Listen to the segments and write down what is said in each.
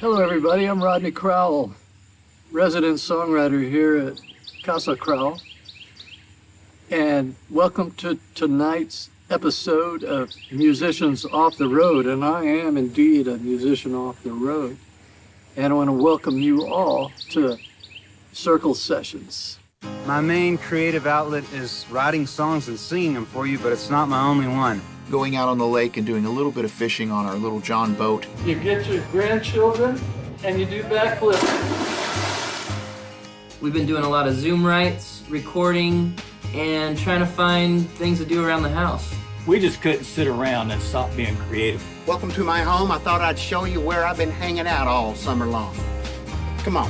Hello, everybody. I'm Rodney Crowell, resident songwriter here at Casa Crowell. And welcome to tonight's episode of Musicians Off the Road. And I am indeed a musician off the road. And I want to welcome you all to Circle Sessions. My main creative outlet is writing songs and singing them for you, but it's not my only one. Going out on the lake and doing a little bit of fishing on our little John boat. You get your grandchildren and you do backflips. We've been doing a lot of Zoom writes, recording, and trying to find things to do around the house. We just couldn't sit around and stop being creative. Welcome to my home. I thought I'd show you where I've been hanging out all summer long. Come on.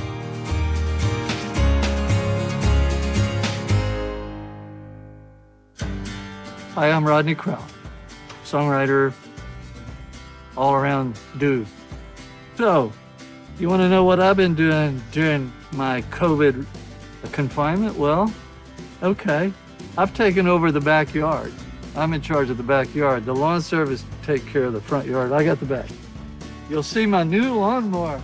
Hi, I'm Rodney Crowell, songwriter, all-around dude. So, you want to know what I've been doing during my COVID confinement? Well, okay. I've taken over the backyard. I'm in charge of the backyard. The lawn service take care of the front yard. I got the back. You'll see my new lawnmower.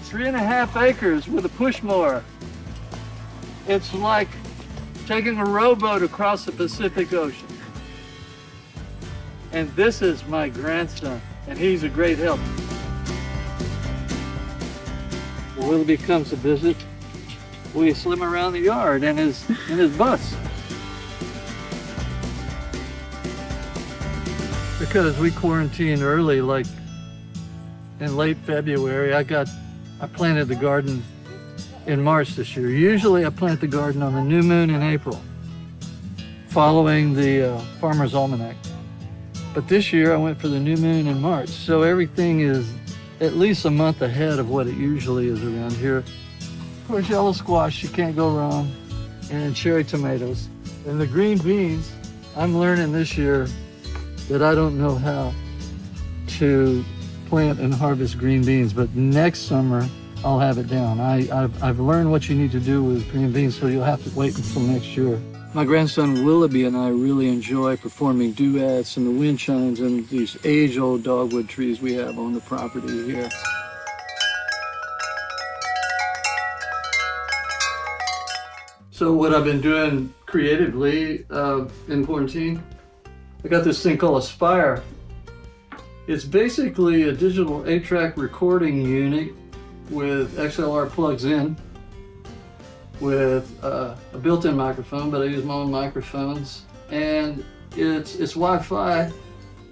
3.5 acres with a push mower. It's like taking a rowboat across the Pacific Ocean. And this is my grandson, and he's a great help. When Willoughby comes to visit, we slim around the yard in his bus. Because we quarantined early, like in late February, I planted the garden in March this year. Usually I plant the garden on the new moon in April, following the Farmer's Almanac. But this year I went for the new moon in March, so everything is at least a month ahead of what it usually is around here. Of course, yellow squash, you can't go wrong, and cherry tomatoes. And the green beans, I'm learning this year that I don't know how to plant and harvest green beans, but next summer I'll have it down. I've learned what you need to do with green beans, so you'll have to wait until next year. My grandson Willoughby and I really enjoy performing duets and the wind chimes and these age-old dogwood trees we have on the property here. So what I've been doing creatively in quarantine, I got this thing called Aspire. It's basically a digital 8-track recording unit with XLR plugs in, with a built-in microphone, but I use my own microphones, and it's Wi-Fi,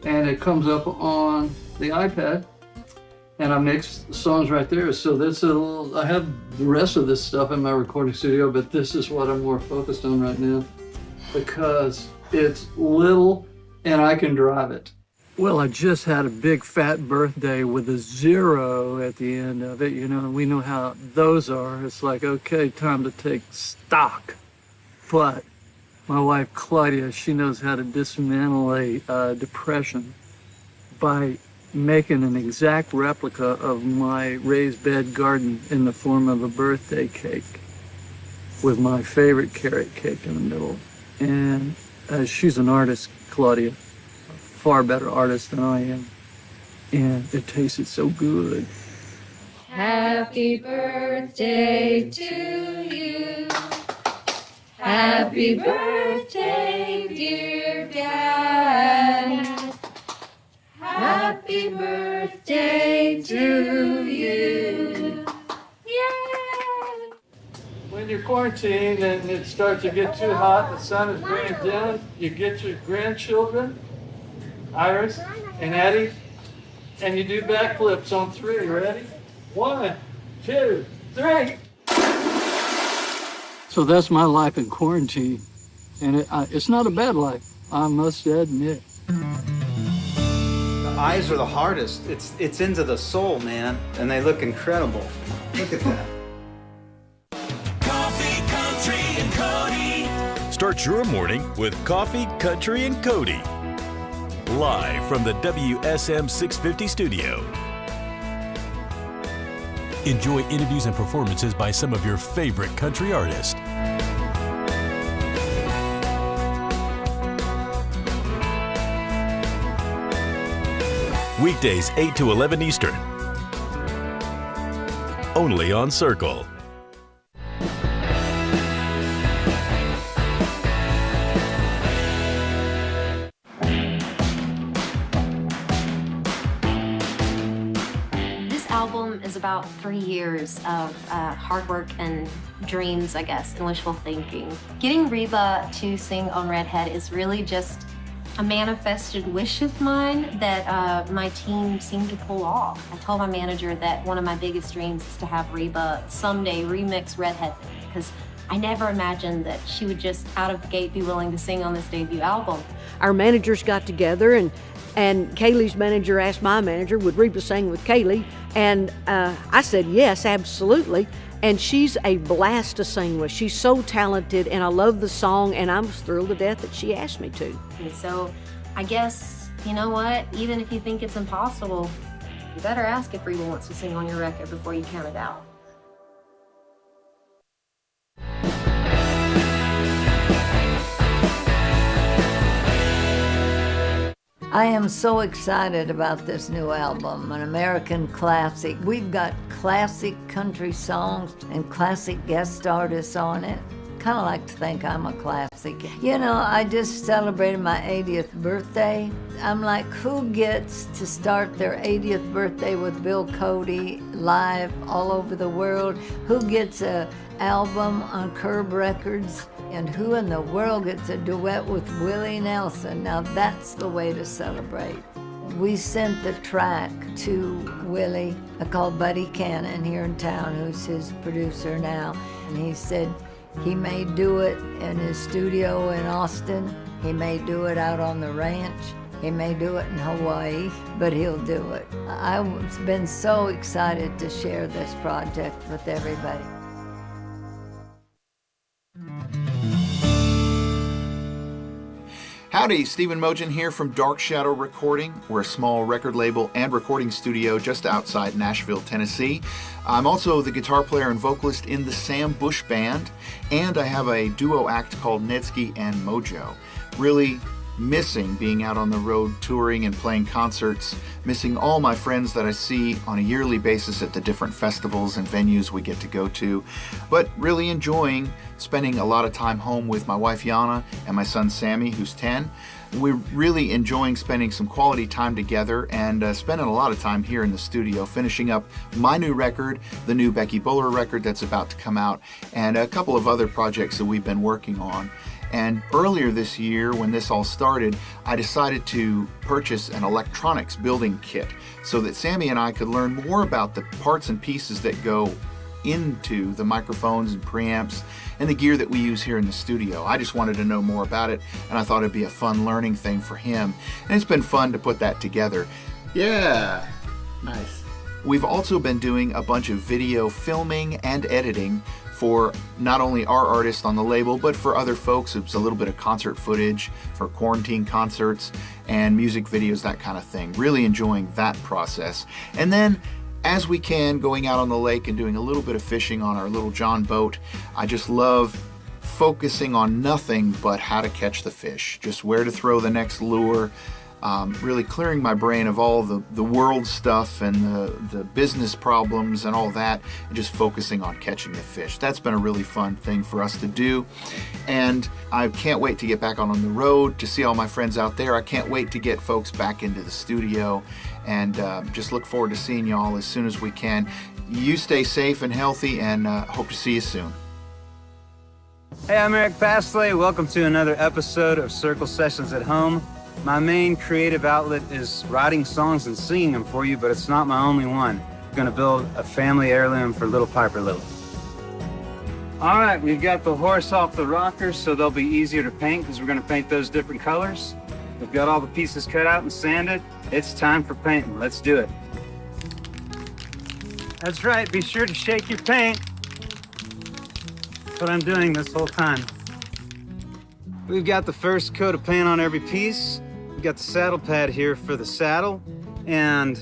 and it comes up on the iPad, and I mix the songs right there. So that's I have the rest of this stuff in my recording studio, but this is what I'm more focused on right now because it's little and I can drive it. Well, I just had a big fat birthday with a 0 at the end of it, and we know how those are. It's like, okay, time to take stock. But my wife, Claudia, she knows how to dismantle a depression by making an exact replica of my raised bed garden in the form of a birthday cake with my favorite carrot cake in the middle. And she's an artist, Claudia. Far better artist than I am, and it tasted so good. Happy birthday to you. Happy birthday, dear Dad. Happy birthday to you. Yay! When you're quarantined and it starts to get too hot, the sun is burning down, you get your grandchildren, Iris and Addie, and you do backflips on 3. Ready? 1, 2, 3. So that's my life in quarantine, and it's not a bad life, I must admit. The eyes are the hardest. It's into the soul, man, and they look incredible. Look at that. Coffee, Country, and Cody. Start your morning with Coffee, Country, and Cody. Live from the WSM 650 studio. Enjoy interviews and performances by some of your favorite country artists. Weekdays 8 to 11 Eastern. only on Circle. This album is about 3 years of hard work and dreams, I guess, and wishful thinking. Getting Reba to sing on Redhead is really just a manifested wish of mine that my team seemed to pull off. I told my manager that one of my biggest dreams is to have Reba someday remix Redhead, because I never imagined that she would just out of the gate be willing to sing on this debut album. Our managers got together and Kaylee's manager asked my manager, would Reba sing with Kaylee? And I said, yes, absolutely. And she's a blast to sing with. She's so talented, and I love the song, and I was thrilled to death that she asked me to. And so I guess, you know what, even if you think it's impossible, you better ask if Reba wants to sing on your record before you count it out. I am so excited about this new album, an American classic. We've got classic country songs and classic guest artists on it. Kind of like to think I'm a classic. You know, I just celebrated my 80th birthday. I'm like, who gets to start their 80th birthday with Bill Cody live all over the world? Who gets a album on Curb Records? And who in the world gets a duet with Willie Nelson? Now that's the way to celebrate. We sent the track to Willie. I called Buddy Cannon here in town, who's his producer now. And he said he may do it in his studio in Austin. He may do it out on the ranch. He may do it in Hawaii, but he'll do it. I've been so excited to share this project with everybody. Howdy, Stephen Mogen here from Dark Shadow Recording. We're a small record label and recording studio just outside Nashville, Tennessee. I'm also the guitar player and vocalist in the Sam Bush Band, and I have a duo act called Netsky and Mojo. Really missing being out on the road touring and playing concerts, missing all my friends that I see on a yearly basis at the different festivals and venues we get to go to, but really enjoying spending a lot of time home with my wife Yana and my son Sammy, who's 10. We're really enjoying spending some quality time together and spending a lot of time here in the studio finishing up my new record, the new Becky Buller record that's about to come out, and a couple of other projects that we've been working on. And earlier this year, when this all started, I decided to purchase an electronics building kit so that Sammy and I could learn more about the parts and pieces that go into the microphones and preamps and the gear that we use here in the studio. I just wanted to know more about it, and I thought it'd be a fun learning thing for him. And it's been fun to put that together. Yeah, nice. We've also been doing a bunch of video filming and editing for not only our artists on the label, but for other folks. It's a little bit of concert footage for quarantine concerts and music videos, that kind of thing. Really enjoying that process. And then, as we can, going out on the lake and doing a little bit of fishing on our little John boat. I just love focusing on nothing but how to catch the fish, just where to throw the next lure, really clearing my brain of all the world stuff and the business problems and all that, and just focusing on catching the fish. That's been a really fun thing for us to do, and I can't wait to get back on the road to see all my friends out there. I can't wait to get folks back into the studio, and just look forward to seeing y'all as soon as we can. You stay safe and healthy, and hope to see you soon. Hey, I'm Eric Pastley. Welcome to another episode of Circle Sessions at Home. My main creative outlet is writing songs and singing them for you, but it's not my only one. I'm gonna build a family heirloom for little Piper Lily. All right, we've got the horse off the rockers, so they'll be easier to paint because we're gonna paint those different colors. We've got all the pieces cut out and sanded. It's time for painting. Let's do it. That's right, be sure to shake your paint. That's what I'm doing this whole time. We've got the first coat of paint on every piece. We've got the saddle pad here for the saddle, and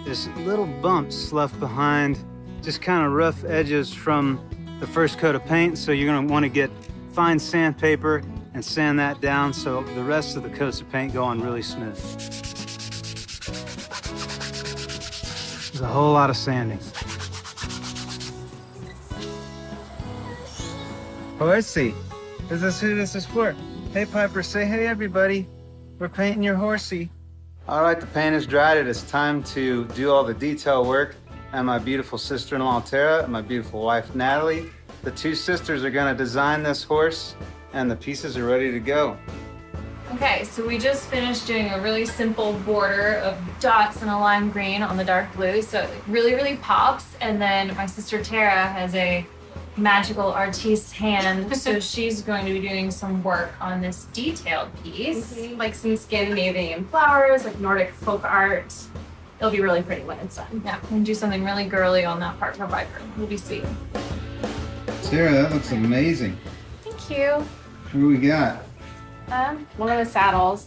there's little bumps left behind, just kind of rough edges from the first coat of paint, so you're gonna wanna get fine sandpaper and sand that down so the rest of the coats of paint go on really smooth. There's a whole lot of sanding. Horsey. Is this who this is for? Hey, Piper, say hey, everybody. We're painting your horsey. All right, the paint is dried. It is time to do all the detail work. And my beautiful sister-in-law, Tara, and my beautiful wife, Natalie. The two sisters are gonna design this horse, and the pieces are ready to go. Okay, so we just finished doing a really simple border of dots and a lime green on the dark blue, so it really, really pops. And then my sister Tara has a magical artist's hand, so she's going to be doing some work on this detailed piece, like some Scandinavian flowers, like Nordic folk art. It'll be really pretty when it's done. Yeah, and do something really girly on that part for Piper. It'll be sweet. Tara, that looks amazing. Thank you. What do we got? One of the saddles.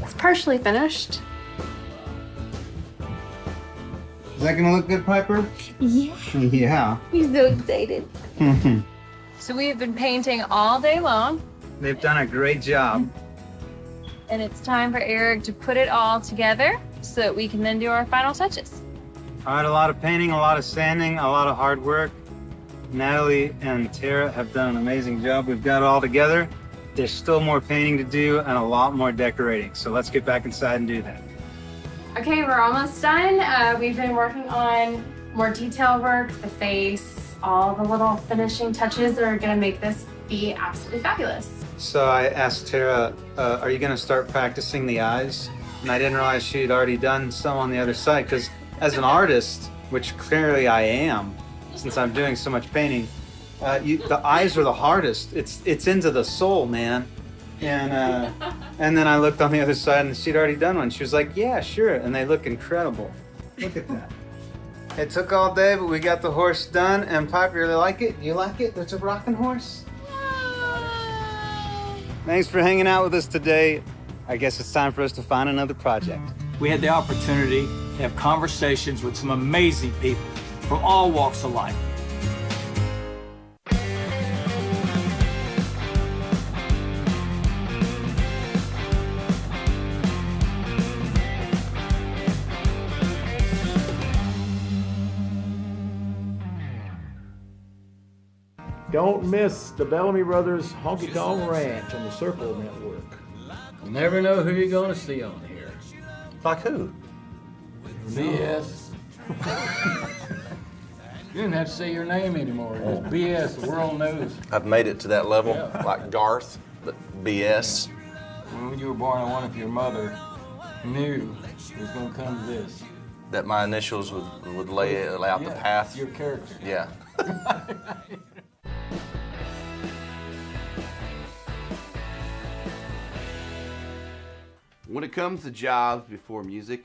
It's partially finished. Is that gonna look good, Piper? Yeah. Yeah. He's so excited. So we have been painting all day long, They've done a great job. and it's time for Eric to put it all together so that we can then do our final touches. All right, a lot of painting, a lot of sanding, a lot of hard work. Natalie and Tara have done an amazing job. We've got it all together. There's still more painting to do and a lot more decorating. So let's get back inside and do that. Okay, we're almost done. We've been working on more detail work, the face, all the little finishing touches that are gonna make this be absolutely fabulous. So I asked Tara, are you gonna start practicing the eyes? And I didn't realize she had already done some on the other side, because as an artist, which clearly I am, since I'm doing so much painting, the eyes are the hardest. It's into the soul, man. And then I looked on the other side and she'd already done one. She was like, yeah, sure. And they look incredible. Look at that. It took all day, but we got the horse done. And Piper, you like it? You like it? It's a rocking horse. Thanks for hanging out with us today. I guess it's time for us to find another project. We had the opportunity to have conversations with some amazing people from all walks of life. Don't miss the Bellamy Brothers Honky Tonk Ranch on the Circle Network. You never know who you're going to see on here. Like who? BS. You didn't have to say your name anymore. It's BS. The world knows. I've made it to that level, Yeah. like Garth, but BS. When you were born, I wonder if your mother knew it was going to come to this. That my initials would lay out the path. Your character. Yeah. When it comes to jobs before music,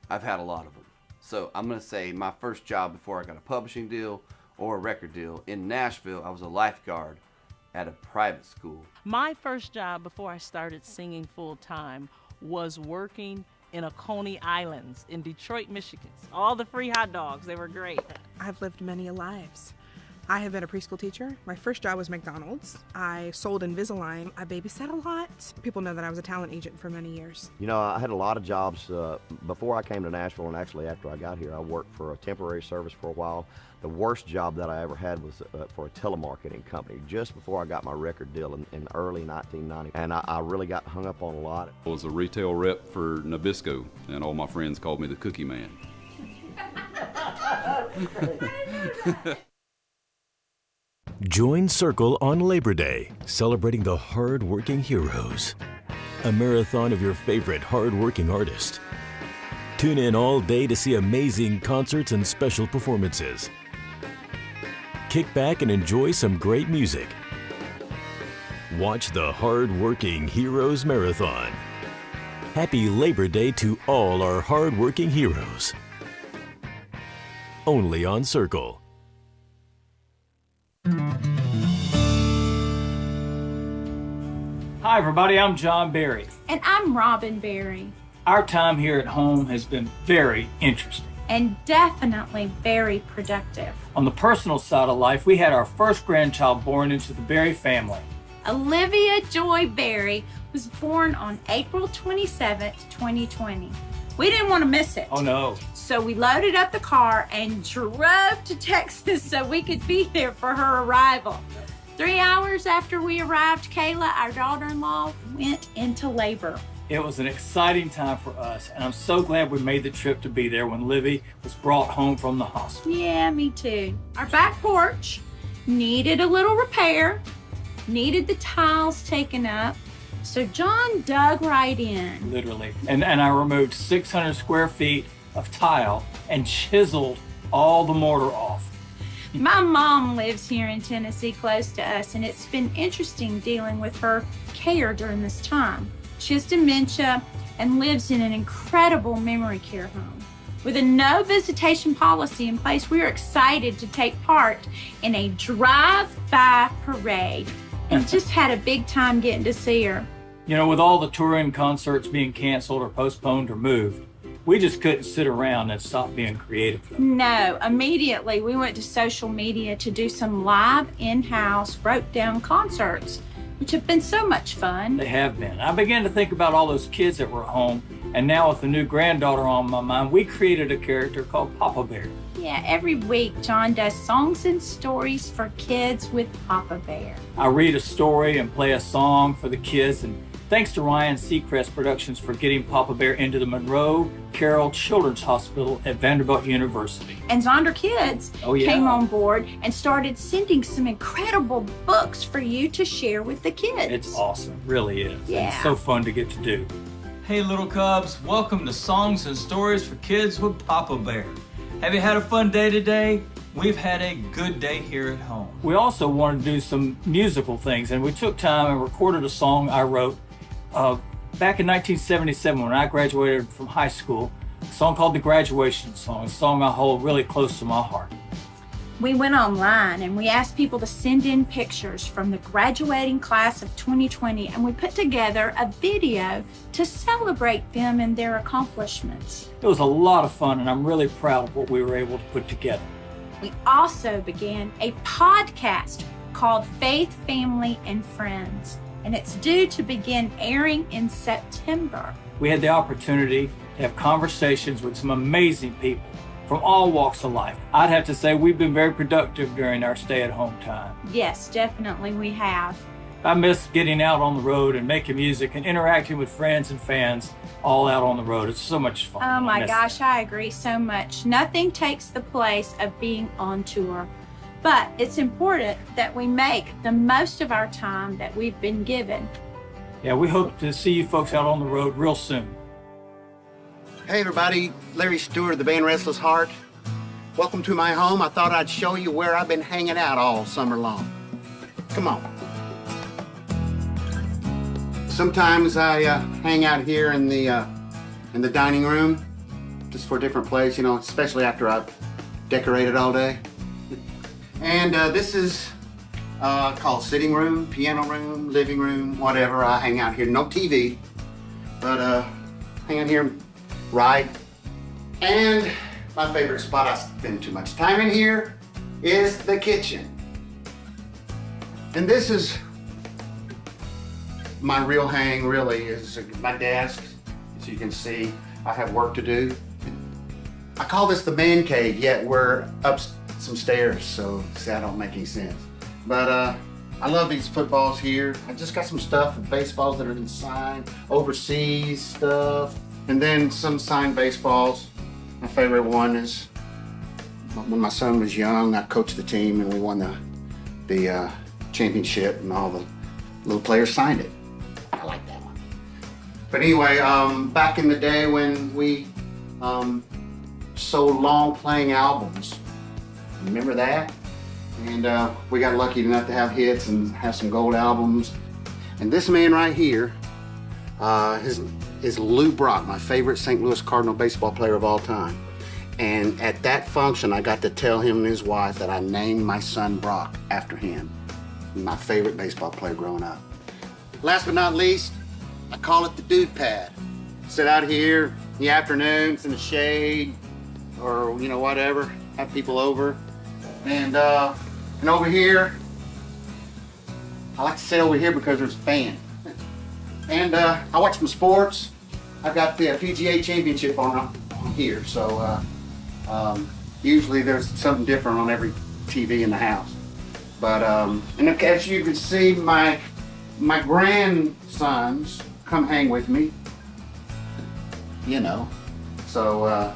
I've had a lot of them. So I'm gonna say my first job before I got a publishing deal or a record deal in Nashville, I was a lifeguard at a private school. My first job before I started singing full time was working in a Coney Islands in Detroit, Michigan. All the free hot dogs, they were great. I've lived many lives. I have been a preschool teacher. My first job was McDonald's. I sold Invisalign. I babysat a lot. People know that I was a talent agent for many years. You know, I had a lot of jobs before I came to Nashville, and actually after I got here, I worked for a temporary service for a while. The worst job that I ever had was for a telemarketing company just before I got my record deal in early 1990, and I really got hung up on a lot. I was a retail rep for Nabisco, and all my friends called me the Cookie Man. Join Circle on Labor Day, celebrating the hard-working heroes. A marathon of your favorite hard-working artists. Tune in all day to see amazing concerts and special performances. Kick back and enjoy some great music. Watch the hard-working Heroes Marathon. Happy Labor Day to all our hard-working heroes. Only on Circle. Hi, everybody. I'm John Berry. And I'm Robin Berry. Our time here at home has been very interesting. And definitely very productive. On the personal side of life, we had our first grandchild born into the Berry family. Olivia Joy Berry was born on April 27th, 2020. We didn't want to miss it. Oh, no. So we loaded up the car and drove to Texas so we could be there for her arrival. 3 hours after we arrived, Kayla, our daughter-in-law, went into labor. It was an exciting time for us, and I'm so glad we made the trip to be there when Livy was brought home from the hospital. Yeah, me too. Our back porch needed a little repair, needed the tiles taken up, so John dug right in. Literally. And I removed 600 square feet of tile and chiseled all the mortar off. My mom lives here in Tennessee close to us, and it's been interesting dealing with her care during this time. She has dementia and lives in an incredible memory care home. With a no visitation policy in place, we are excited to take part in a drive-by parade and just had a big time getting to see her. You know, with all the touring concerts being canceled or postponed or moved, we just couldn't sit around and stop being creative. No, immediately we went to social media to do some live in-house broke down concerts, which have been so much fun. They have been. I began to think about all those kids that were home, and now with the new granddaughter on my mind, we created a character called Papa Bear. Yeah, every week John does songs and stories for kids with Papa Bear. I read a story and play a song for the kids, and thanks to Ryan Seacrest Productions for getting Papa Bear into the Monroe Carroll Children's Hospital at Vanderbilt University. And Zonder Kids came on board and started sending some incredible books for you to share with the kids. It's awesome, really is. Yeah. It's so fun to get to do. Hey little Cubs, welcome to Songs and Stories for Kids with Papa Bear. Have you had a fun day today? We've had a good day here at home. We also wanted to do some musical things, and we took time and recorded a song I wrote back in 1977 when I graduated from high school, a song called The Graduation Song, a song I hold really close to my heart. We went online and we asked people to send in pictures from the graduating class of 2020, and we put together a video to celebrate them and their accomplishments. It was a lot of fun, and I'm really proud of what we were able to put together. We also began a podcast called Faith, Family, and Friends, and it's due to begin airing in September. We had the opportunity to have conversations with some amazing people from all walks of life. I'd have to say we've been very productive during our stay-at-home time. Yes, definitely we have. I miss getting out on the road and making music and interacting with friends and fans all out on the road. It's so much fun. Oh my gosh, I agree so much. Nothing takes the place of being on tour. But it's important that we make the most of our time that we've been given. Yeah, we hope to see you folks out on the road real soon. Hey everybody, Larry Stewart of the band Restless Heart. Welcome to my home. I thought I'd show you where I've been hanging out all summer long. Come on. Sometimes I hang out here in the dining room, just for a different place, you know, especially after I've decorated all day. And this is called sitting room, piano room, living room, whatever. I hang out here, no TV, but hang out here, write. And my favorite spot, I spend too much time in here, is the kitchen. And this is my real hang, really, is my desk. As you can see, I have work to do. I call this the man cave, yet we're up some stairs, so that don't make any sense. But I love these footballs here. I just got some stuff, baseballs that are been signed, overseas stuff, and then some signed baseballs. My favorite one is when my son was young, I coached the team and we won the championship, and all the little players signed it. I like that one. But anyway, back in the day when we sold long playing albums, remember that? And we got lucky enough to have hits and have some gold albums. And this man right here is Lou Brock, my favorite St. Louis Cardinal baseball player of all time. And at that function, I got to tell him and his wife that I named my son Brock after him, my favorite baseball player growing up. Last but not least, I call it the dude pad. Sit out here in the afternoons in the shade, or you know, whatever, have people over. And over here, I like to sit over here because there's a fan. And I watch some sports. I've got the PGA Championship on here, so usually there's something different on every TV in the house. But and as you can see, my grandsons come hang with me. You know, so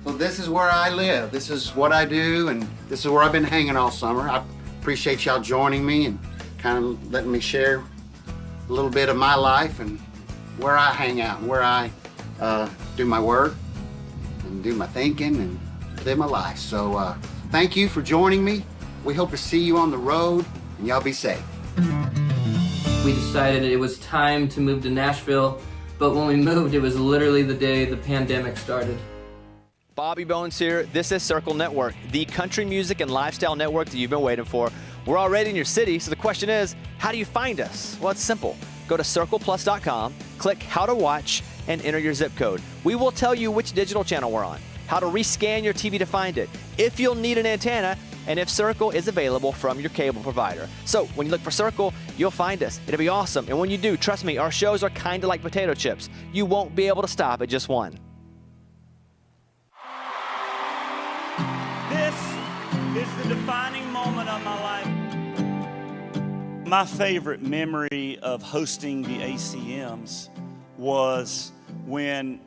this is where I live. This is what I do, and this is where I've been hanging all summer. I appreciate y'all joining me and kind of letting me share a little bit of my life and where I hang out and where I do my work and do my thinking and live my life. So thank you for joining me. We hope to see you on the road, and y'all be safe. We decided it was time to move to Nashville, but when we moved, it was literally the day the pandemic started. Bobby Bones here. This is Circle Network, the country music and lifestyle network that you've been waiting for. We're already in your city, so the question is, how do you find us? Well, it's simple. Go to circleplus.com, click How to Watch, and enter your zip code. We will tell you which digital channel we're on, how to rescan your TV to find it, if you'll need an antenna, and if Circle is available from your cable provider. So when you look for Circle, you'll find us. It'll be awesome. And when you do, trust me, our shows are kind of like potato chips. You won't be able to stop at just one. This is the defining moment of my life. My favorite memory of hosting the ACMs was when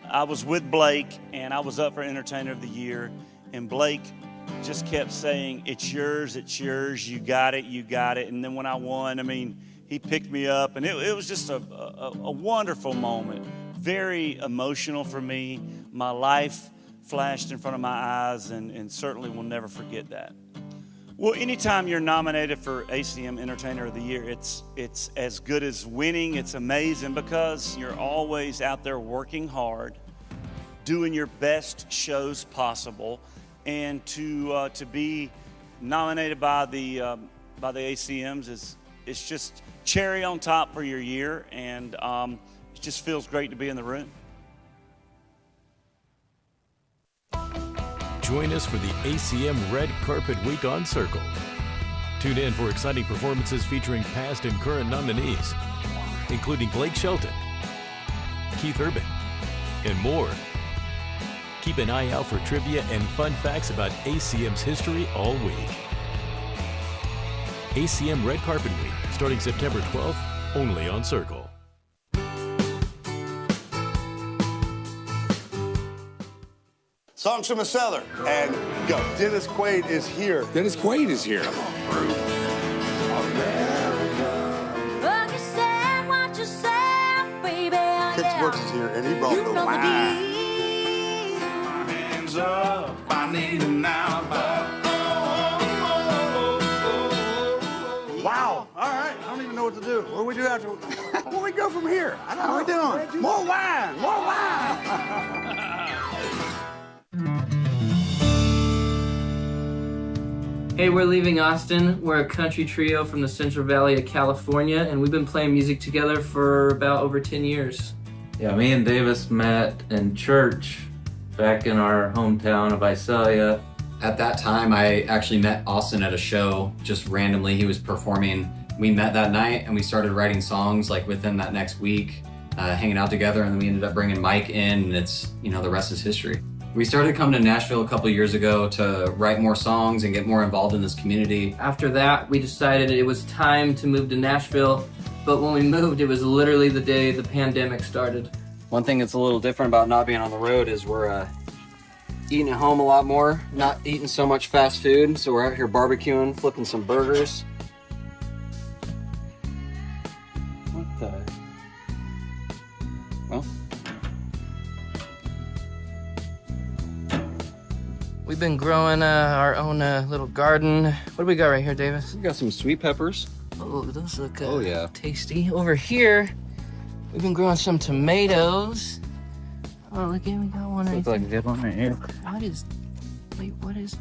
I was with Blake and I was up for Entertainer of the Year, and Blake just kept saying, it's yours, you got it, you got it. And then when I won, I mean, he picked me up, and it was just a wonderful moment. Very emotional for me. My life flashed in front of my eyes, and certainly will never forget that. Well, anytime you're nominated for ACM Entertainer of the Year, it's as good as winning. It's amazing because you're always out there working hard, doing your best shows possible, and to be nominated by the ACMs it's just cherry on top for your year, and it just feels great to be in the room. Join us for the ACM Red Carpet Week on Circle. Tune in for exciting performances featuring past and current nominees, including Blake Shelton, Keith Urban, and more. Keep an eye out for trivia and fun facts about ACM's history all week. ACM Red Carpet Week, starting September 12th, only on Circle. Songs from a cellar, and go. Dennis Quaid is here. Dennis Quaid is here. Kix Works is here, and he brought the wine. Hands up, I need him now. Wow. All right. I don't even know what to do. What do we do after? Where do we go from here? I don't know. What are we doing? More wine. More wine. Hey, we're leaving Austin. We're a country trio from the Central Valley of California, and we've been playing music together for about over 10 years. Yeah, me and Davis met in church back in our hometown of Visalia. At that time, I actually met Austin at a show, just randomly. He was performing. We met that night and we started writing songs like within that next week, hanging out together, and then we ended up bringing Mike in, and it's, you know, the rest is history. We started coming to Nashville a couple years ago to write more songs and get more involved in this community. After that, we decided it was time to move to Nashville, but when we moved, it was literally the day the pandemic started. One thing that's a little different about not being on the road is we're eating at home a lot more, not eating so much fast food, so we're out here barbecuing, flipping some burgers. What the? Well, we've been growing our own little garden. What do we got right here, Davis? We got some sweet peppers. Oh, those look yeah, tasty. Over here, we've been growing some tomatoes. Oh, look, we got one right Looks like a good one right here. What is?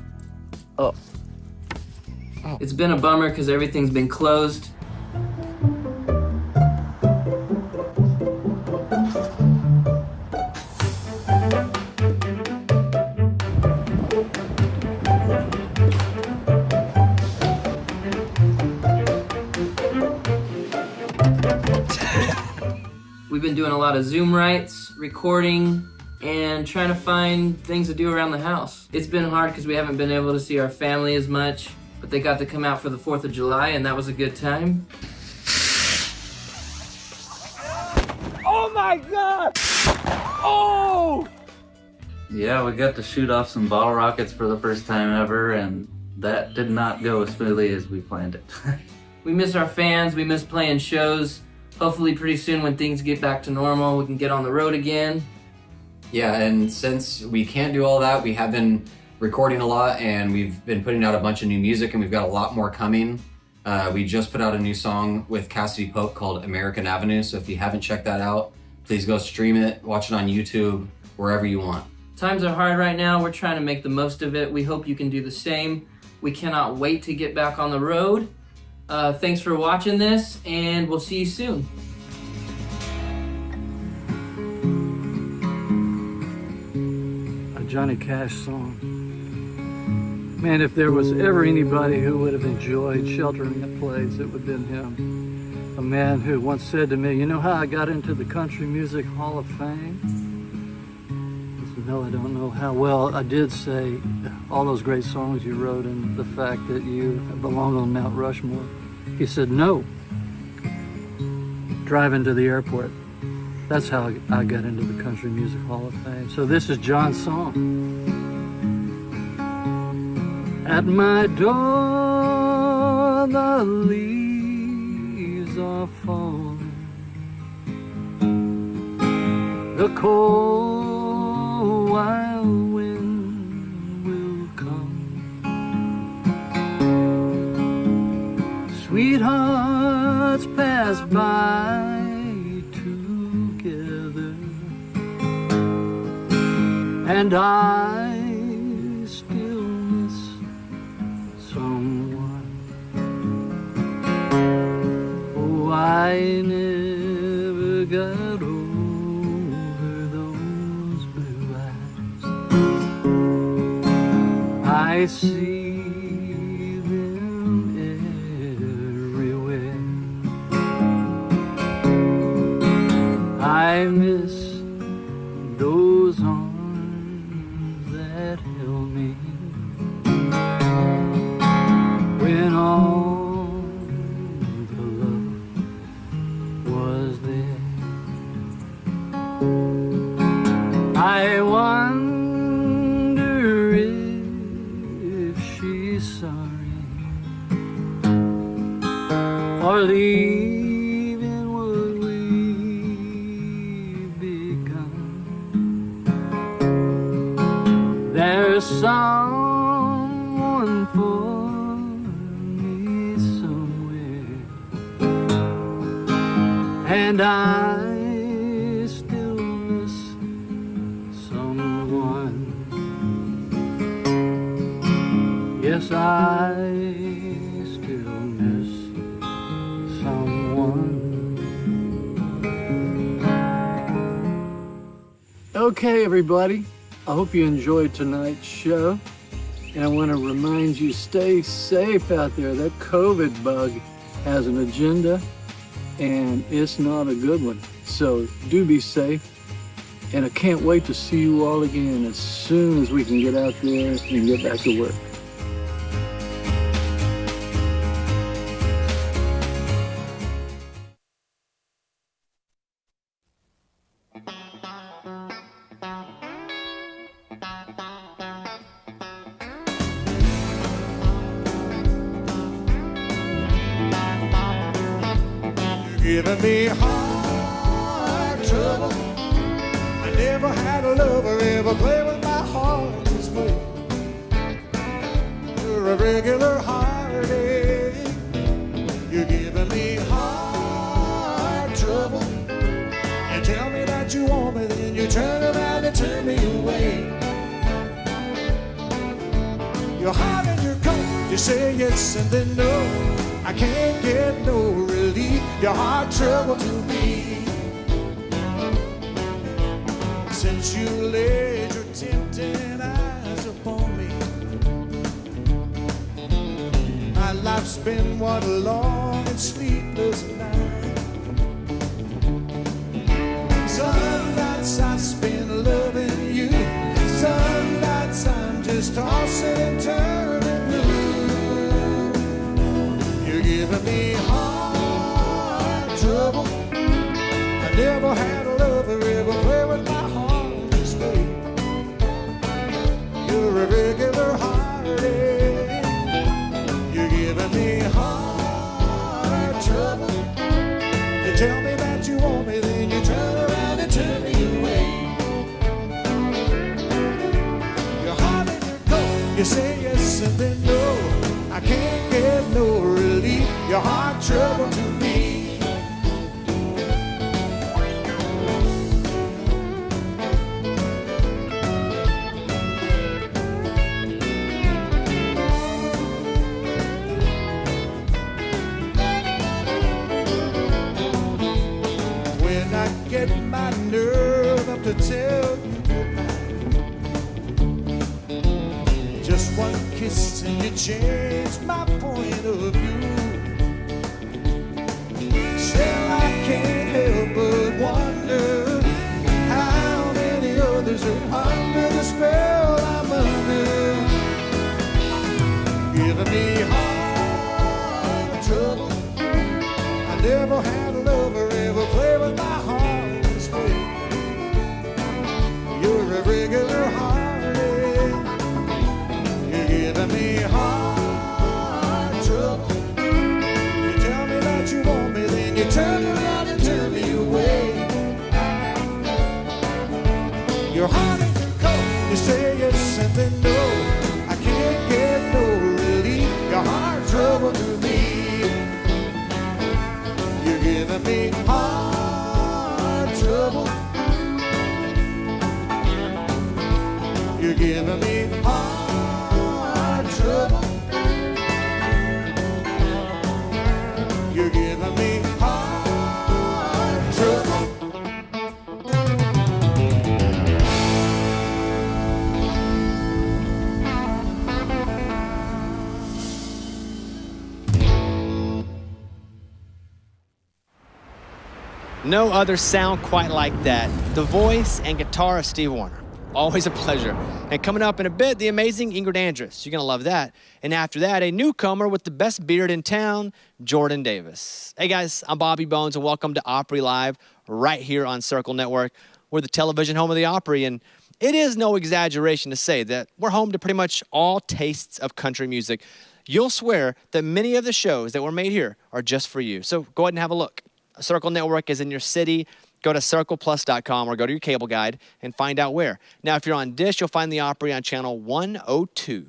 Oh. It's been a bummer because everything's been closed. We've been doing a lot of Zoom rights, recording, and trying to find things to do around the house. It's been hard because we haven't been able to see our family as much, but they got to come out for the 4th of July, and that was a good time. Oh my God! Oh! Yeah, we got to shoot off some bottle rockets for the first time ever, and that did not go as smoothly as we planned it. We miss our fans, we miss playing shows. Hopefully pretty soon when things get back to normal, we can get on the road again. Yeah, and since we can't do all that, we have been recording a lot, and we've been putting out a bunch of new music, and we've got a lot more coming. We just put out a new song with Cassidy Pope called American Avenue, so if you haven't checked that out, please go stream it, watch it on YouTube, wherever you want. Times are hard right now. We're trying to make the most of it. We hope you can do the same. We cannot wait to get back on the road. Thanks for watching this, and we'll see you soon. A Johnny Cash song. Man, if there was ever anybody who would have enjoyed sheltering in place, it would have been him. A man who once said to me, you know how I got into the Country Music Hall of Fame? I said, no, I don't know how. Well, I did say all those great songs you wrote and the fact that you belong on Mount Rushmore. He said, no, driving to the airport. That's how I got into the Country Music Hall of Fame. So this is John's song. At my door, the leaves are falling. The cold, wild wind will come. Sweethearts pass by together, and I still miss someone. Oh, I never got over those blue eyes. I see I miss those arms that held me when all the love was there. I wonder if she's sorry for leaving what we've begun. There's someone for me somewhere, and I still miss someone. Yes, I still miss someone. Okay, everybody, I hope you enjoyed tonight's show. And I want to remind you, stay safe out there. That COVID bug has an agenda, and it's not a good one. So do be safe. And I can't wait to see you all again as soon as we can get out there and get back to work. Giving me hard trouble. I never had a lover ever play with my heart this way. You're a regular heartache. You're giving me hard trouble. You tell me that you want me, then you turn around and turn me away. You're hot and you're cold. You say yes and then no. I can't get no relief. Your heart trouble to me. Since you laid your tempting eyes upon me, my life's been one long and sleepless night. Some nights I spend loving you, some nights I'm just tossing and turning blue. You say yes and then no. I can't get no relief. Your heart trouble to me. When I get my nerve up to tell you goodbye, just one kiss and you change my point of view. Still I can't help but wonder how many others are under the spell I'm under, giving me heart trouble. I never had a lover ever play with my heart this way. You're a regular heartache. You're giving me heart trouble. You tell me that you want me, then you turn around and turn me away. Your heart ain't cold. You say yes and then no. I can't get no relief. Your heart trouble to me. You're giving me heart trouble. You're giving me heart trouble. You're giving me heart trouble. No other sound quite like that. The voice and guitar of Steve Wariner. Always a pleasure. And coming up in a bit, the amazing Ingrid Andress. You're going to love that. And after that, a newcomer with the best beard in town, Jordan Davis. Hey guys, I'm Bobby Bones, and welcome to Opry Live right here on Circle Network. We're the television home of the Opry, and it is no exaggeration to say that we're home to pretty much all tastes of country music. You'll swear that many of the shows that were made here are just for you. So go ahead and have a look. Circle Network is in your city. Go to circleplus.com or go to your cable guide and find out where. Now, if you're on Dish, you'll find the Opry on channel 102.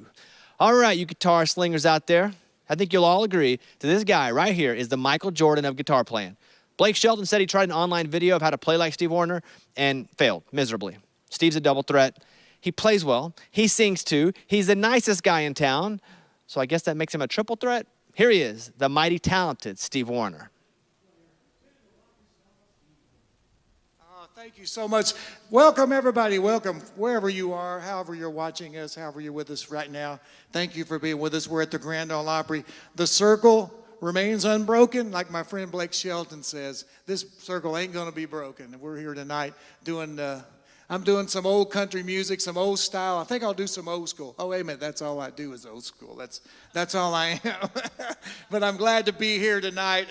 All right, you guitar slingers out there, I think you'll all agree that this guy right here is the Michael Jordan of guitar playing. Blake Shelton said he tried an online video of how to play like Steve Wariner and failed miserably. Steve's a double threat. He plays well. He sings too. He's the nicest guy in town. So I guess that makes him a triple threat. Here he is, the mighty talented Steve Wariner. Thank you so much. Welcome, everybody. Welcome, wherever you are, however you're watching us, however you're with us right now. Thank you for being with us. We're at the Grand Ole Opry. The circle remains unbroken. Like my friend Blake Shelton says, this circle ain't going to be broken. And we're here tonight doing, I'm doing some old country music, some old style. I think I'll do some old school. Oh, wait a minute. That's all I do is old school. That's all I am. But I'm glad to be here tonight.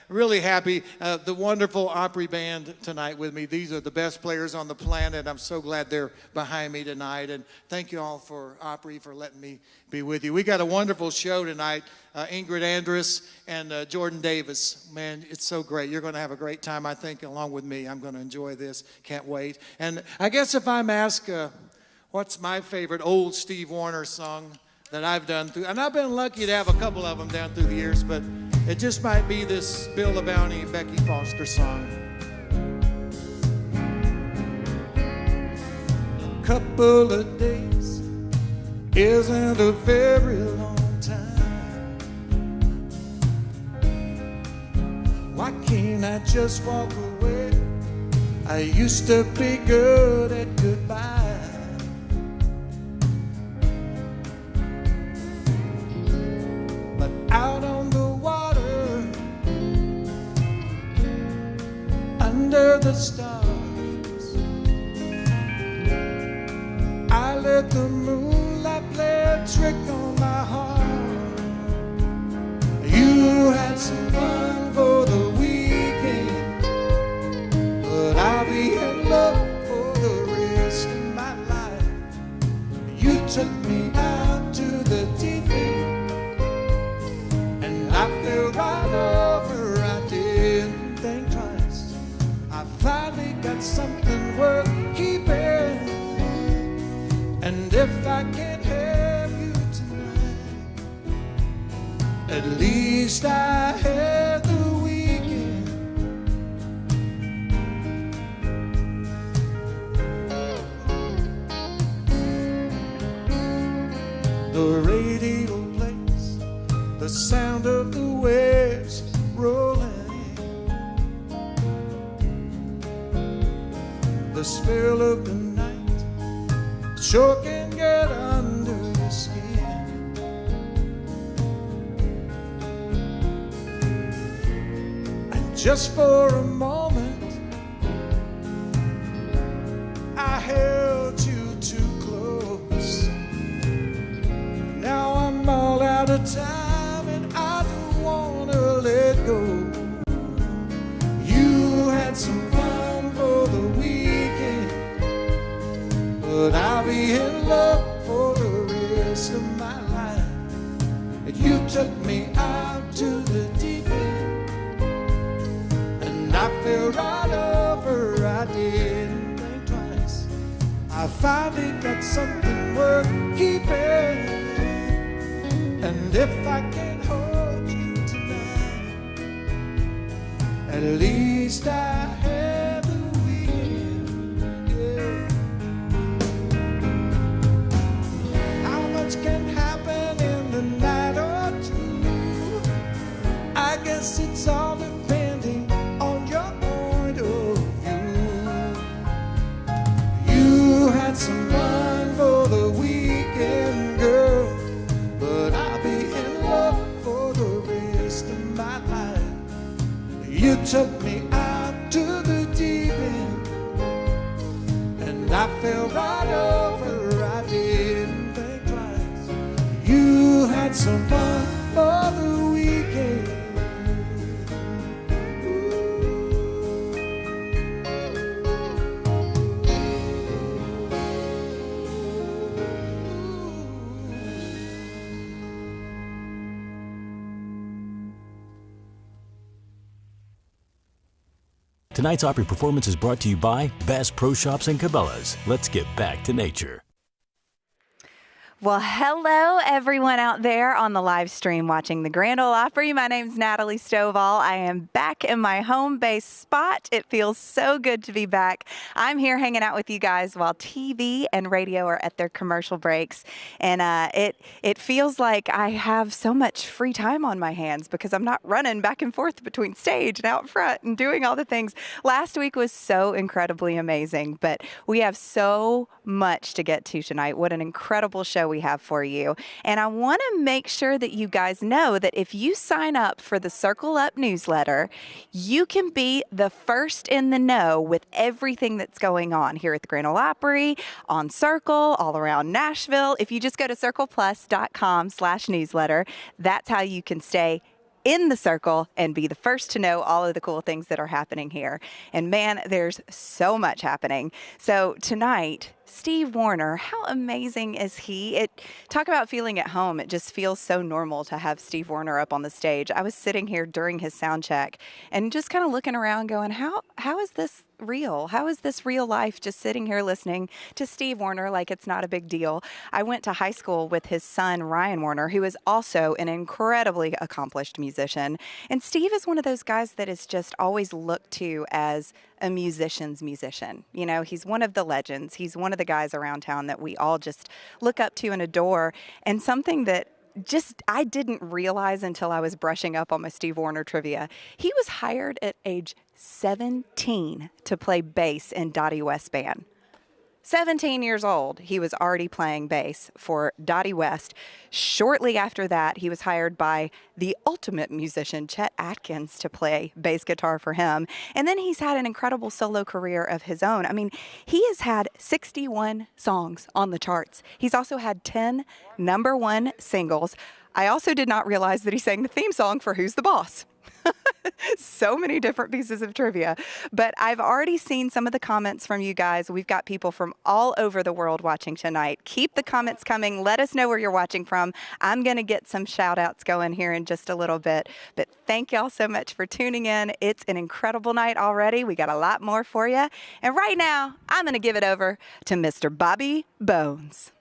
Really happy. The wonderful Opry band tonight with me. These are the best players on the planet. I'm so glad they're behind me tonight. And thank you all for Opry for letting me be with you. We got a wonderful show tonight. Ingrid Andress and Jordan Davis. Man, it's so great. You're going to have a great time, I think, along with me. I'm going to enjoy this. Can't wait. And I guess if I'm asked what's my favorite old Steve Wariner song that I've done through, and I've been lucky to have a couple of them down through the years, but it just might be this Bill LaBounty and Becky Foster song. A couple of days isn't a very long time. Why can't I just walk away? I used to be good at goodbye. But out on the water, under the stars, I let the moonlight play a trick on my heart. You had some fun for the weekend, but I'll be in love for the rest of my life. You took me out to the deep end, and I fell right over. I didn't think twice. I finally got something worth keeping, and if I can't have you At least I had the weekend. The radio plays the sound of the West rolling. The spell of the night sure can get under your skin. And just for a moment I held you too close. Now I'm all out of time and I don't wanna let go. You had some fun for the weekend, but I'll be in love for the rest of my life. And you took me out to the deep end, and I fell right over. I didn't think twice. I finally got something worth keeping. And if I can't hold you tonight, at least I have the weekend. Yeah. How much can happen in the night or two? I guess it's all depending on your point of view. You had some fun for the weekend, girl, but I'll be in love for the rest of my life. You took me out to the deep end, and I fell right over. I didn't think twice. You had some fun for the weekend. Tonight's Opry performance is brought to you by Bass Pro Shops and Cabela's. Let's get back to nature. Well, hello, everyone out there on the live stream watching the Grand Ole Opry. My name's Natalie Stovall. I am back in my home base spot. It feels so good to be back. I'm here hanging out with you guys while TV and radio are at their commercial breaks. And it feels like I have so much free time on my hands because I'm not running back and forth between stage and out front and doing all the things. Last week was so incredibly amazing, but we have so much to get to tonight. What an incredible show we have for you. And I want to make sure that you guys know that if you sign up for the Circle Up newsletter, you can be the first in the know with everything that's going on here at the Grand Ole Opry, on Circle, all around Nashville. If you just go to circleplus.com/newsletter, that's how you can stay in the circle and be the first to know all of the cool things that are happening here. And man, there's so much happening. So tonight, Steve Wariner, how amazing is he? Talk about feeling at home. It just feels so normal to have Steve Wariner up on the stage. I was sitting here during his sound check and just kind of looking around going, how is this real? How is this real life, just sitting here listening to Steve Wariner like it's not a big deal? I went to high school with his son, Ryan Wariner, who is also an incredibly accomplished musician. And Steve is one of those guys that is just always looked to as a musician's musician. You know, he's one of the legends. He's one of the guys around town that we all just look up to and adore. And something that I didn't realize until I was brushing up on my Steve Wariner trivia. He was hired at age 17 to play bass in Dottie West Band. 17 years old, he was already playing bass for Dottie West. Shortly after that, he was hired by the ultimate musician, Chet Atkins, to play bass guitar for him. And then he's had an incredible solo career of his own. I mean, he has had 61 songs on the charts. He's also had 10 #1 singles. I also did not realize that he sang the theme song for Who's the Boss? So many different pieces of trivia. But I've already seen some of the comments from you guys. We've got people from all over the world watching tonight. Keep the comments coming. Let us know where you're watching from. I'm going to get some shout outs going here in just a little bit. But thank y'all so much for tuning in. It's an incredible night already. We got a lot more for you. And right now, I'm going to give it over to Mr. Bobby Bones.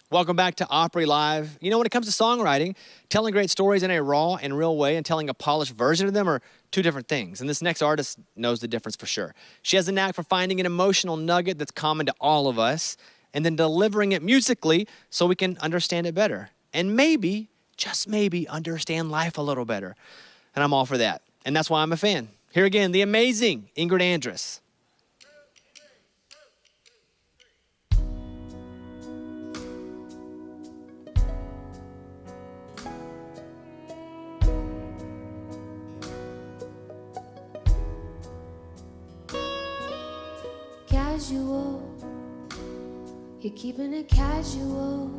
Welcome back to Opry Live. You know, when it comes to songwriting, telling great stories in a raw and real way and telling a polished version of them are two different things. And this next artist knows the difference for sure. She has a knack for finding an emotional nugget that's common to all of us and then delivering it musically so we can understand it better. And maybe, just maybe, understand life a little better. And I'm all for that. And that's why I'm a fan. Here again, the amazing Ingrid Andress. Casual, you're keeping it casual.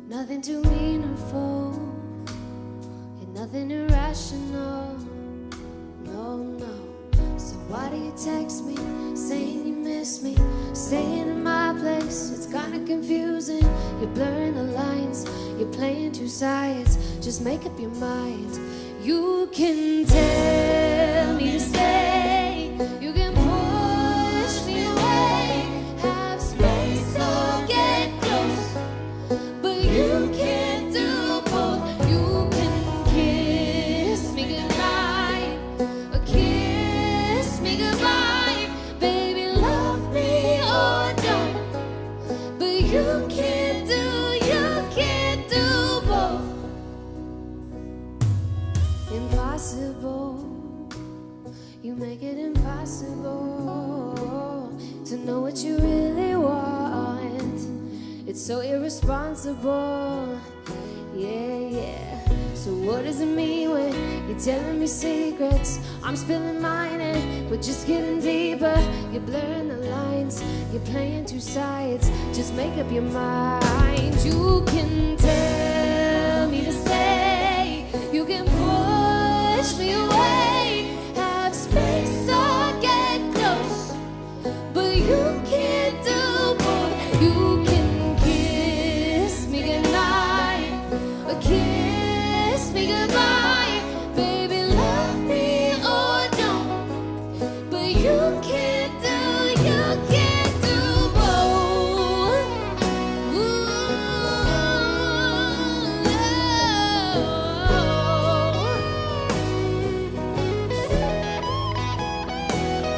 Nothing too meaningful, and nothing irrational. No, no. So why do you text me, saying you miss me, staying in my place? It's kinda confusing. You're blurring the lines, you're playing two sides. Just make up your mind. You can tell me to stay. You can push me away, have space or get close, but you can't do both. You can kiss me goodnight or kiss me goodbye. Baby, love me or don't, but you can't do both. Impossible. You make it impossible to know what you really want. It's so irresponsible. Yeah, yeah. So what does it mean when you're telling me secrets? I'm spilling mine and we're just getting deeper. You're blurring the lines, you're playing two sides. Just make up your mind. You can tell me to stay. You can push me away, have space or get close, but you can't do both. You can kiss me goodnight or kiss me goodbye. Baby, love me or don't, but you can't do both. Ooh,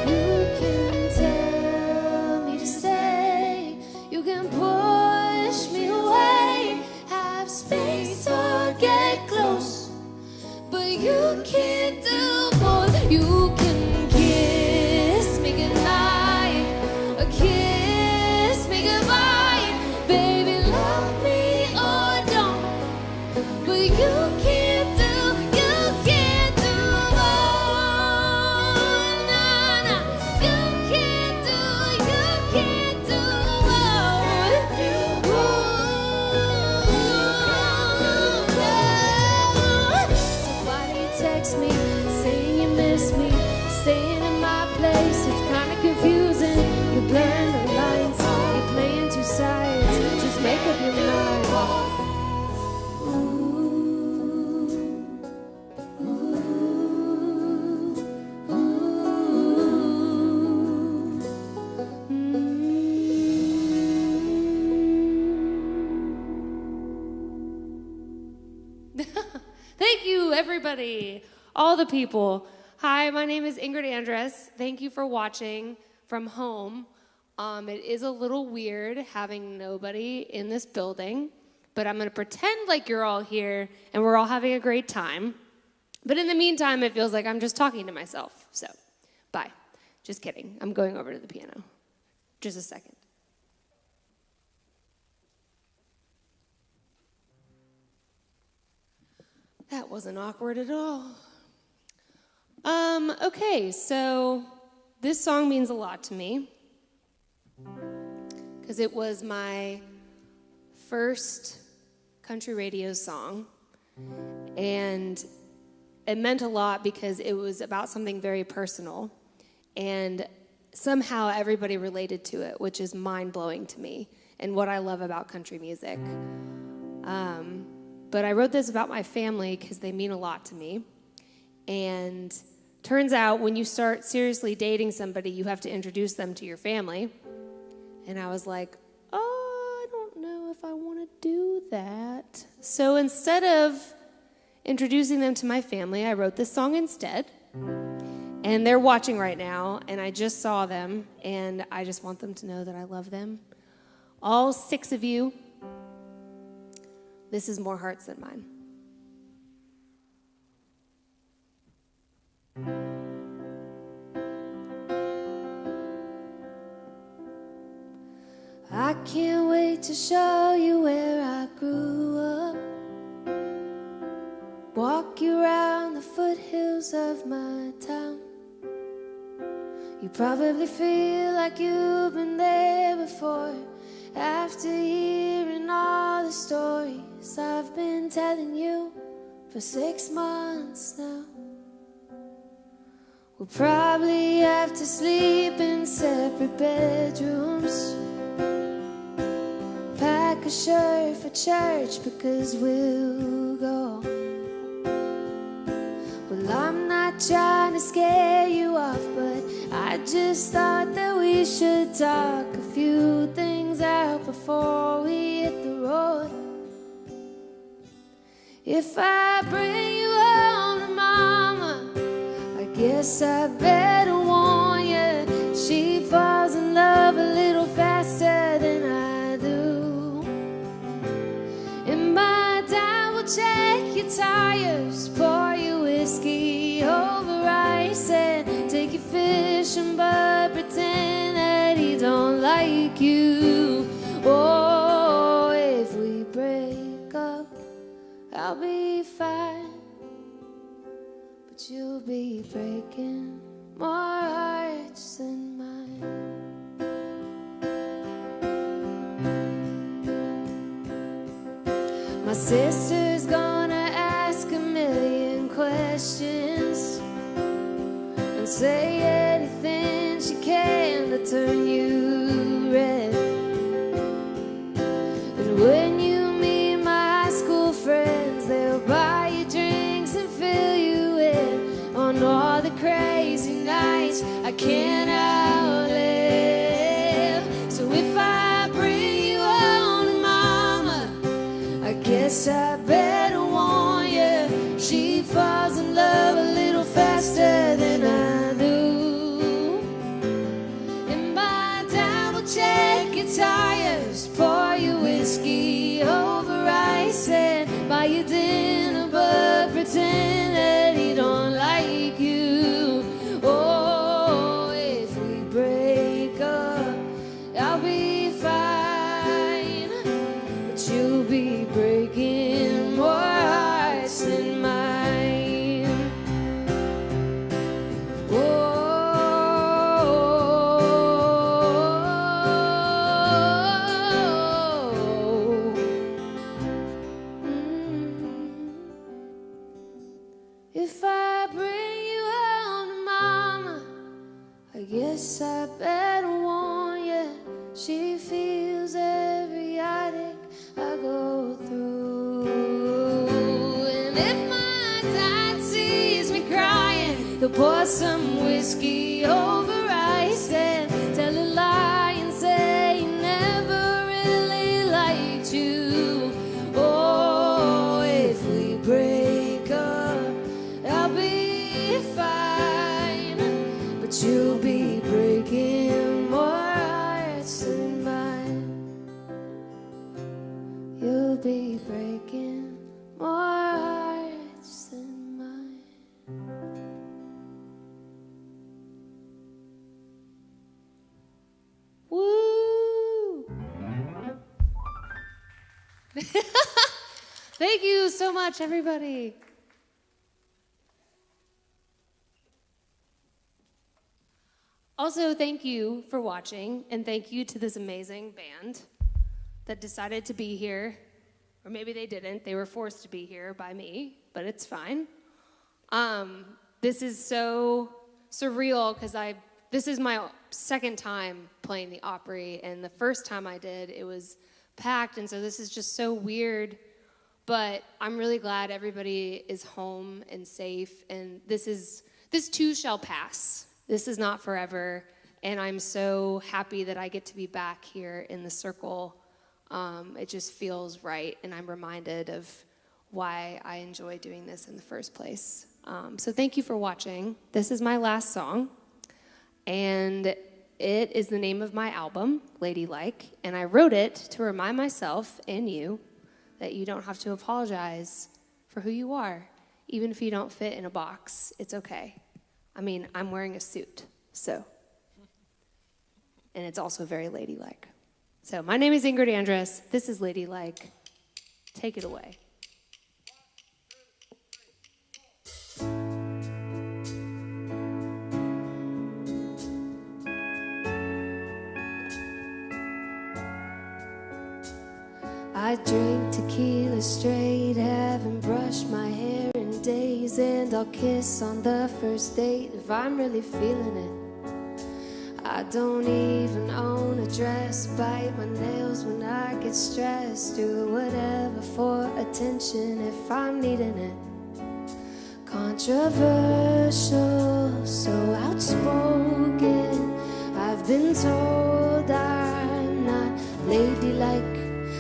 you can tell me to stay. You can push me away, have space or get close, but you can't do both. You can kiss me goodnight or kiss me goodbye. Baby, love me or don't, but you can't do both. Nah, nah. You can't do both. So why do you text me, saying you miss me, staying in my place? It's kinda confusing. You're blurring the lines, you're playing two sides. Just make up your mind. Thank you, everybody, all the people. Hi, my name is Ingrid Andress. Thank you for watching from home. It is a little weird having nobody in this building, but I'm going to pretend like you're all here and we're all having a great time. But in the meantime, it feels like I'm just talking to myself. So, bye. Just kidding. I'm going over to the piano. Just a second. That wasn't awkward at all. Okay, so this song means a lot to me because it was my first country radio song, and it meant a lot because it was about something very personal, and somehow everybody related to it, which is mind-blowing to me and what I love about country music. But I wrote this about my family because they mean a lot to me. And turns out when you start seriously dating somebody, you have to introduce them to your family. And I was like, oh, I don't know that. So instead of introducing them to my family, I wrote this song instead. And they're watching right now, and I just saw them, and I just want them to know that I love them. All 6 of you. This is more hearts than mine. I can't wait to show you where I grew up. Walk you around the foothills of my town. You probably feel like you've been there before, after hearing all the stories I've been telling you for 6 months now. We'll probably have to sleep in separate bedrooms, pack a shirt for church because we'll go. Well, I'm not trying to scare you off, but I just thought that we should talk a few things out before we hit the road. If I bring you home to Mama, I guess I better warn you, she falls in love a little faster than I do. And my dad will check your tires, pour you whiskey over ice, and take you fishing but pretend that he don't like you. Oh, if we break up, I'll be fine, but you'll be breaking more hearts than mine. My sister's gonna ask a million questions and say anything she can to turn you red. And when you meet my high school friends, they'll buy you drinks and fill you in on all the crazy nights I can't outlive. So if I bring you home to Mama, I guess I better warn you, she falls in love a little faster than I do. And my dad will check your tires, pour you whiskey over ice, and buy you dinner but pretend that he don't like you. Oh, if we break up, I'll be fine, but you'll be breaking more hearts than mine. Oh, if I bring you home to Mama, I guess I better warn you, she feels every heartache I go through. And if my dad sees me crying, he'll pour some whiskey over ice and tell a lie and say he never really liked you. Oh, if we break up, I'll be fine, but you'll be breaking more hearts than mine. You'll be breaking more hearts than mine. Woo! Thank you so much, everybody. Also, thank you for watching, and thank you to this amazing band that decided to be here. Or maybe they didn't. They were forced to be here by me, but it's fine. This is so surreal because this is my second time playing the Opry, and the first time I did, it was packed, and so this is just so weird. But I'm really glad everybody is home and safe, and this too shall pass. This is not forever, and I'm so happy that I get to be back here in the circle It just feels right, and I'm reminded of why I enjoy doing this in the first place. So thank you for watching. This is my last song, and it is the name of my album, Ladylike, and I wrote it to remind myself and you that you don't have to apologize for who you are, even if you don't fit in a box. It's okay. I mean, I'm wearing a suit, so. And it's also very ladylike. So my name is Ingrid Andress. This is Ladylike. Take it away. I drink tequila straight, haven't brushed my hair in days, and I'll kiss on the first date if I'm really feeling it. I don't even own a dress, bite my nails when I get stressed, do whatever for attention if I'm needing it. Controversial, so outspoken, I've been told I'm not ladylike,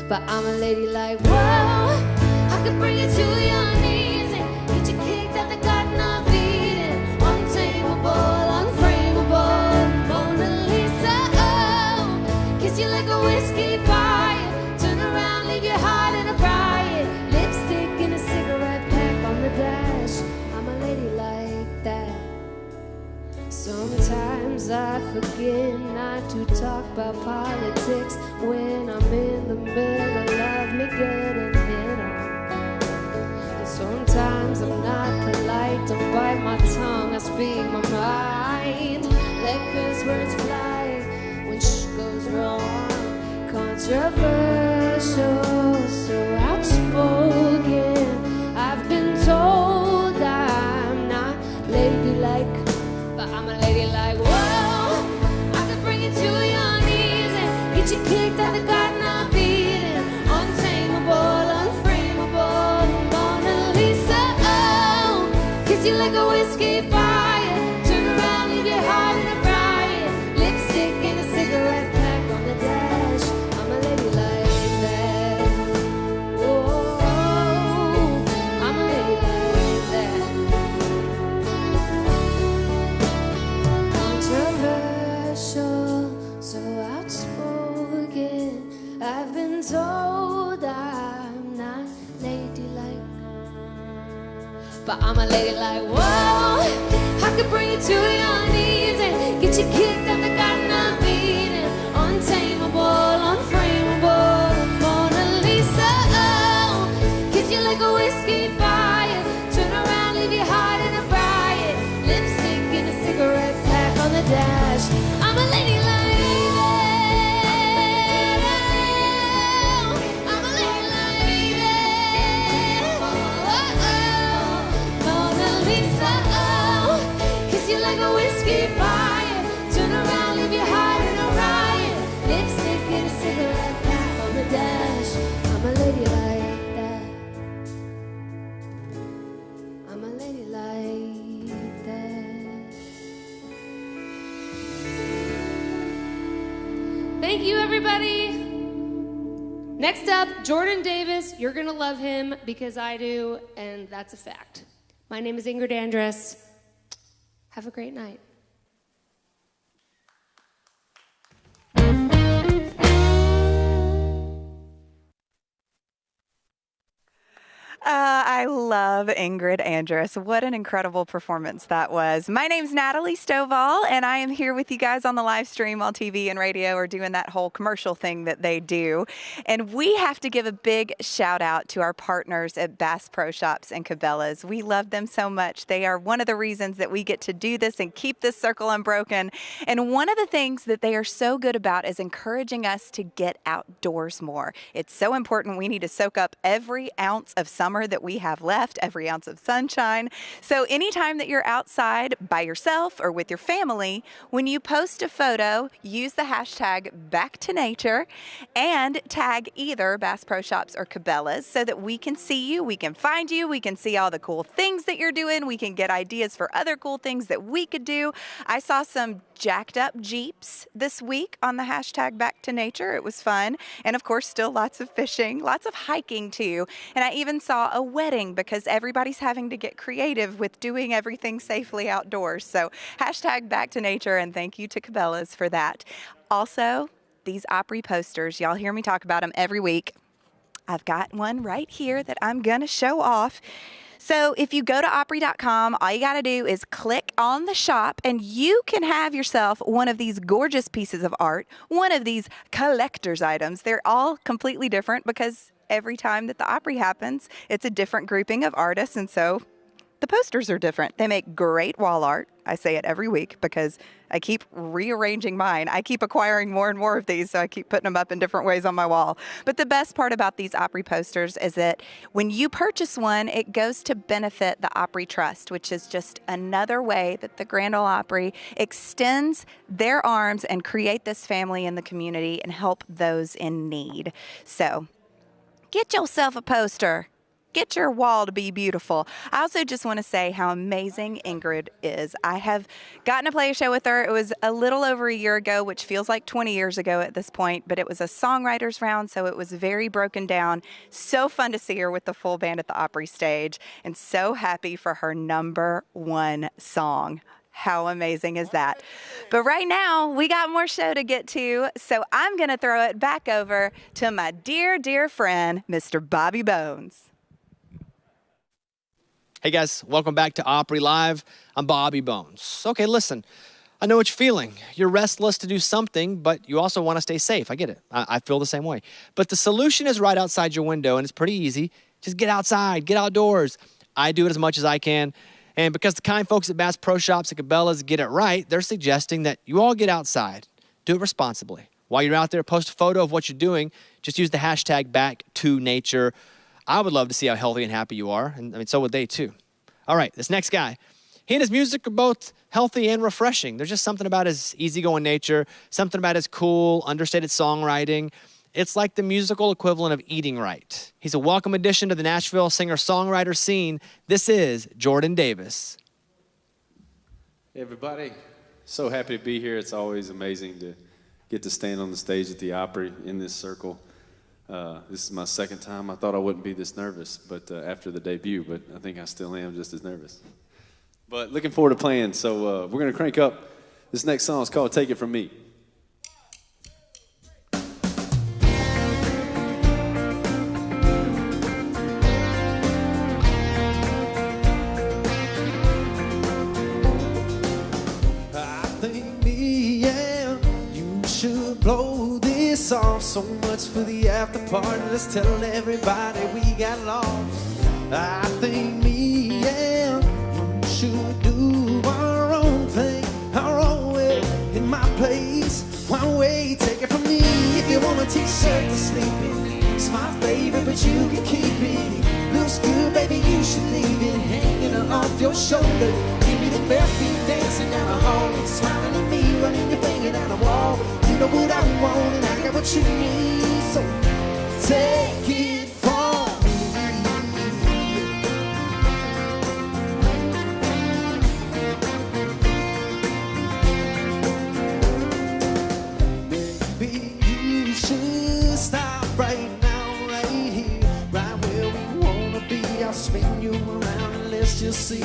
but I'm a ladylike. Whoa, I could bring you to your knees and get you kicked out the garden of Eden. Untamable, unframeable, Mona Lisa. Oh, kiss you like a whiskey fire, turn around, leave your heart in a riot. Lipstick and a cigarette pack on the dash. I'm a lady like that. Sometimes I forget not to talk about politics when I'm in the middle of me getting hit on. And sometimes I'm not polite, don't bite my tongue, I speak my mind. Let curse words fly when shh goes wrong. Controversial, so outspoken, I've been told I'm not ladylike, but I'm a ladylike. Whoa, I could bring you to your knees and get you kicked out the garden of Eden. Untamable, unframeable, Mona Lisa. Oh, kiss you like a whiskey fire, turn around, leave your heart in a riot. Lipstick and a cigarette pack on the dash. I'm a lady like that. Whoa, I'm a lady like that. Controversial, so outspoken, I've been told I'm not ladylike, but I'm a ladylike. Whoa, I could bring you to your knees and get you kicked out the garden of Eden. Untamable, unframeable, Mona Lisa. Oh, kiss you like a whiskey fire, turn around, leave your heart in a riot. Lipstick and a cigarette pack on the dash. I'm a lady like that. I'm a lady like that. Mona Lisa. Oh, kiss you like a whiskey fire, turn around, leave your heart in a riot. Lipstick and a cigarette pack on the dash. I'm a lady like that. I'm a lady like that. Thank you, everybody. Next up, Jordan Davis. You're going to love him because I do, and that's a fact. My name is Ingrid Andress. Have a great night. I love Ingrid Andress. What an incredible performance that was. My name's Natalie Stovall, and I am here with you guys on the live stream while TV and radio are doing that whole commercial thing that they do. And we have to give a big shout out to our partners at Bass Pro Shops and Cabela's. We love them so much. They are one of the reasons that we get to do this and keep this circle unbroken. And one of the things that they are so good about is encouraging us to get outdoors more. It's so important. We need to soak up every ounce of summer that we have have left, every ounce of sunshine. So anytime that you're outside by yourself or with your family, when you post a photo, use the hashtag #BackToNature and tag either Bass Pro Shops or Cabela's so that we can see you, we can find you, we can see all the cool things that you're doing, we can get ideas for other cool things that we could do. I saw some jacked up Jeeps this week on the hashtag #BackToNature. It was fun. And of course, still lots of fishing, lots of hiking too. And I even saw a wedding because everybody's having to get creative with doing everything safely outdoors. So hashtag #BackToNature, and thank you to Cabela's for that. Also, these Opry posters, y'all hear me talk about them every week. I've got one right here that I'm gonna show off. So if you go to Opry.com, all you got to do is click on the shop and you can have yourself one of these gorgeous pieces of art, one of these collector's items. They're all completely different because every time that the Opry happens, it's a different grouping of artists, and so the posters are different. They make great wall art. I say it every week because I keep rearranging mine. I keep acquiring more and more of these, so I keep putting them up in different ways on my wall. But the best part about these Opry posters is that when you purchase one, it goes to benefit the Opry Trust, which is just another way that the Grand Ole Opry extends their arms and create this family in the community and help those in need. So get yourself a poster. Get your wall to be beautiful. I also just want to say how amazing Ingrid is. I have gotten to play a show with her. It was a little over a year ago, which feels like 20 years ago at this point, but it was a songwriters round, so it was very broken down. So fun to see her with the full band at the Opry stage, and so happy for her #1 song. How amazing is that? But right now, we got more show to get to, so I'm going to throw it back over to my dear, dear friend, Mr. Bobby Bones. Hey guys, welcome back to Opry Live. I'm Bobby Bones. Okay, listen, I know what you're feeling. You're restless to do something, but you also want to stay safe. I get it. I feel the same way. But the solution is right outside your window, and it's pretty easy. Just get outside, get outdoors. I do it as much as I can. And because the kind folks at Bass Pro Shops and Cabela's get it right, they're suggesting that you all get outside. Do it responsibly. While you're out there, post a photo of what you're doing. Just use the hashtag #BackToNature. I would love to see how healthy and happy you are, and I mean, so would they too. All right, this next guy, he and his music are both healthy and refreshing. There's just something about his easygoing nature, something about his cool, understated songwriting. It's like the musical equivalent of eating right. He's a welcome addition to the Nashville singer-songwriter scene. This is Jordan Davis. Hey everybody, so happy to be here. It's always amazing to get to stand on the stage at the Opry in this circle. This is my second time. I thought I wouldn't be this nervous, but after the debut, but I think I still am just as nervous. But looking forward to playing, so we're going to crank up. This next song is called Take It From Me. I think me and you should blow this off. So much for the after party. Let's tell everybody we got lost. I think me and you should do our own thing, our own way, in my place. One way, take it from me. If you want a t-shirt to sleep in, it's my favorite, but you can keep it. Looks good, baby, you should leave it hanging off your shoulder. Give me the bare feet dancing down the hall, smiling at me, running your finger down the wall. You know what I want, and I got what you need, so take it from me. Maybe you should stop right now, right here, right where we wanna be. I'll spin you around and let's just see